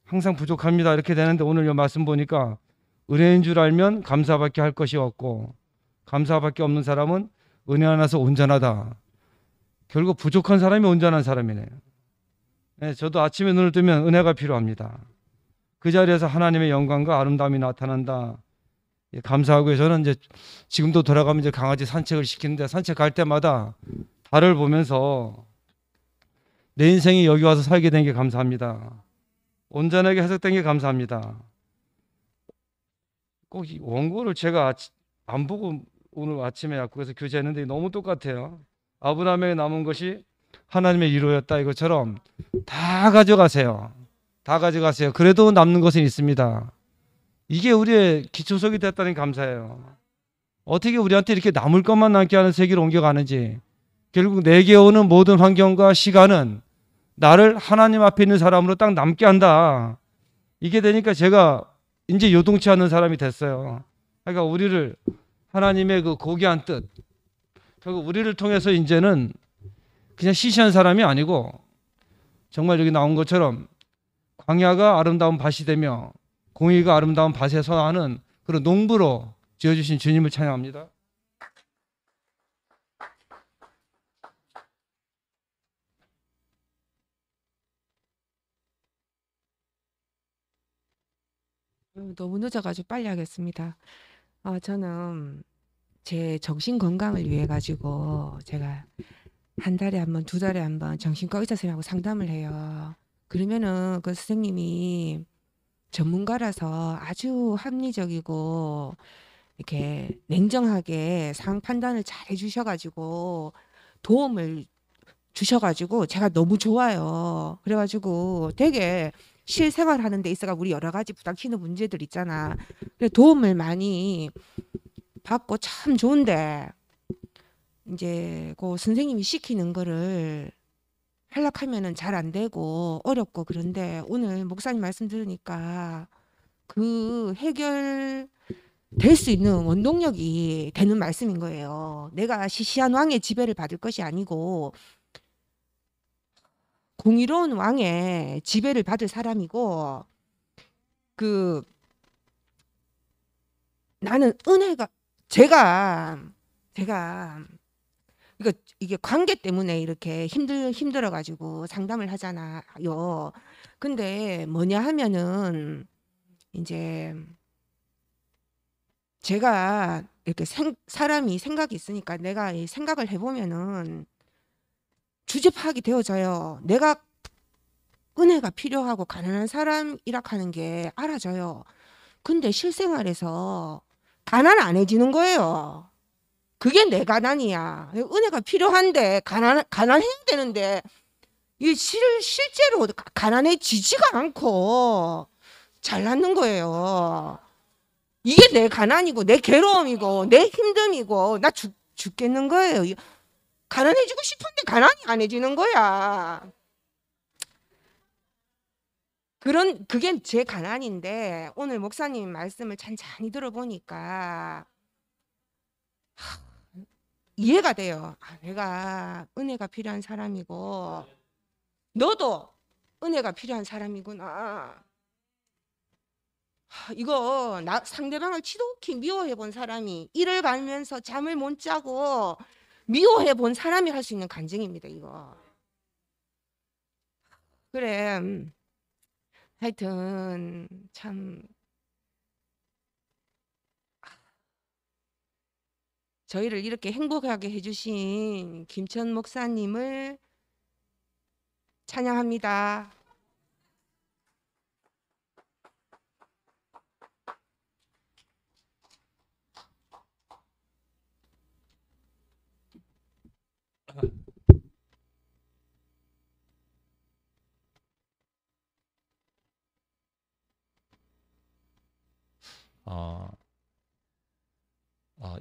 항상 부족합니다. 이렇게 되는데 오늘 이 말씀 보니까 은혜인 줄 알면 감사밖에 할 것이 없고, 감사밖에 없는 사람은 은혜 안에서 온전하다. 결국 부족한 사람이 온전한 사람이네요. 네, 저도 아침에 눈을 뜨면 은혜가 필요합니다. 그 자리에서 하나님의 영광과 아름다움이 나타난다. 감사하고요. 저는 이제 지금도 돌아가면 이제 강아지 산책을 시키는데, 산책할 때마다 달을 보면서 내 인생이 여기 와서 살게 된 게 감사합니다. 온전하게 해석된 게 감사합니다. 꼭 이 원고를 제가 안 보고 오늘 아침에 약국에서 교제했는데 너무 똑같아요. 아브라함에게 남은 것이 하나님의 이로였다. 이것처럼 다 가져가세요. 다 가져가세요. 그래도 남는 것은 있습니다. 이게 우리의 기초석이 됐다는 게 감사해요. 어떻게 우리한테 이렇게 남을 것만 남게 하는 세계로 옮겨가는지. 결국 내게 오는 모든 환경과 시간은 나를 하나님 앞에 있는 사람으로 딱 남게 한다. 이게 되니까 제가 이제 요동치 않는 사람이 됐어요. 그러니까 우리를 하나님의 그 고귀한 뜻, 결국 우리를 통해서 이제는 그냥 시시한 사람이 아니고, 정말 여기 나온 것처럼 광야가 아름다운 밭이 되며 공의가 아름다운 밭에 서하는 그런 농부로 지어주신 주님을 찬양합니다. 너무 늦어가지고 빨리 하겠습니다. 저는 제 정신 건강을 위해 가지고 제가 한 달에 한 번, 두 달에 한 번 정신과 의사 선생님하고 상담을 해요. 그러면은 그 선생님이 전문가라서 아주 합리적이고 이렇게 냉정하게 상황 판단을 잘 해주셔가지고 도움을 주셔가지고 제가 너무 좋아요. 그래가지고 되게 실생활하는 데 있어가 우리 여러 가지 부닥치는 문제들 있잖아. 그래 도움을 많이 받고 참 좋은데 이제 그 선생님이 시키는 거를 하려하면은 잘 안 되고 어렵고 그런데 오늘 목사님 말씀 들으니까 그 해결 될 수 있는 원동력이 되는 말씀인 거예요. 내가 시시한 왕의 지배를 받을 것이 아니고 공의로운 왕의 지배를 받을 사람이고 그 나는 은혜가 제가 이게 관계 때문에 이렇게 힘들어 가지고 상담을 하잖아요. 근데 뭐냐 하면은 이제 제가 이렇게 사람이 생각이 있으니까 내가 이 생각을 해보면은 주제 파악이 되어져요. 내가 은혜가 필요하고 가난한 사람이라 하는 게 알아져요. 근데 실생활에서 가난 안 해지는 거예요. 그게 내 가난이야. 은혜가 필요한데 가난해야 되는데 이게 실제로 가난해지지가 않고 잘났는 거예요. 이게 내 가난이고 내 괴로움이고 내 힘듦이고 나 죽겠는 거예요. 가난해지고 싶은데 가난이 안 해지는 거야. 그게 제 가난인데 오늘 목사님 말씀을 찬찬히 들어보니까 이해가 돼요. 내가 은혜가 필요한 사람이고 너도 은혜가 필요한 사람이구나. 이거 상대방을 지독히 미워해 본 사람이 이를 갈면서 잠을 못 자고 미워해 본 사람이 할 수 있는 간증입니다. 이거. 그래. 하여튼 참 저희를 이렇게 행복하게 해주신 김천 목사님을 찬양합니다.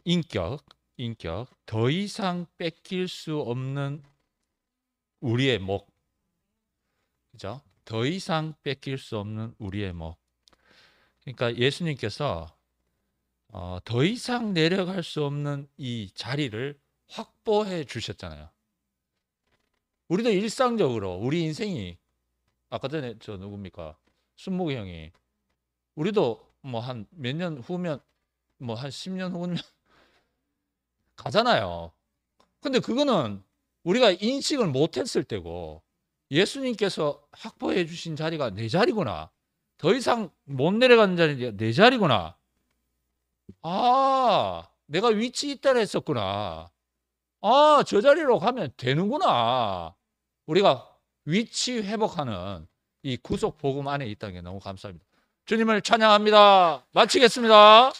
인격, 더 이상 뺏길 수 없는 우리의 목, 그죠? 더 이상 뺏길 수 없는 우리의 목. 그러니까 예수님께서 더 이상 내려갈 수 없는 이 자리를 확보해 주셨잖아요. 우리도 일상적으로 우리 인생이 아까 전에 저 누굽니까? 순목이 형이 우리도 뭐 한 몇 년 후면 뭐 한 10년 후면 가잖아요. 근데 그거는 우리가 인식을 못했을 때고 예수님께서 확보해 주신 자리가 내 자리구나. 더 이상 못 내려가는 자리가 내 자리구나. 내가 위치 있다라 했었구나. 저 자리로 가면 되는구나. 우리가 위치 회복하는 이 구속 복음 안에 있다는 게 너무 감사합니다. 주님을 찬양합니다. 마치겠습니다.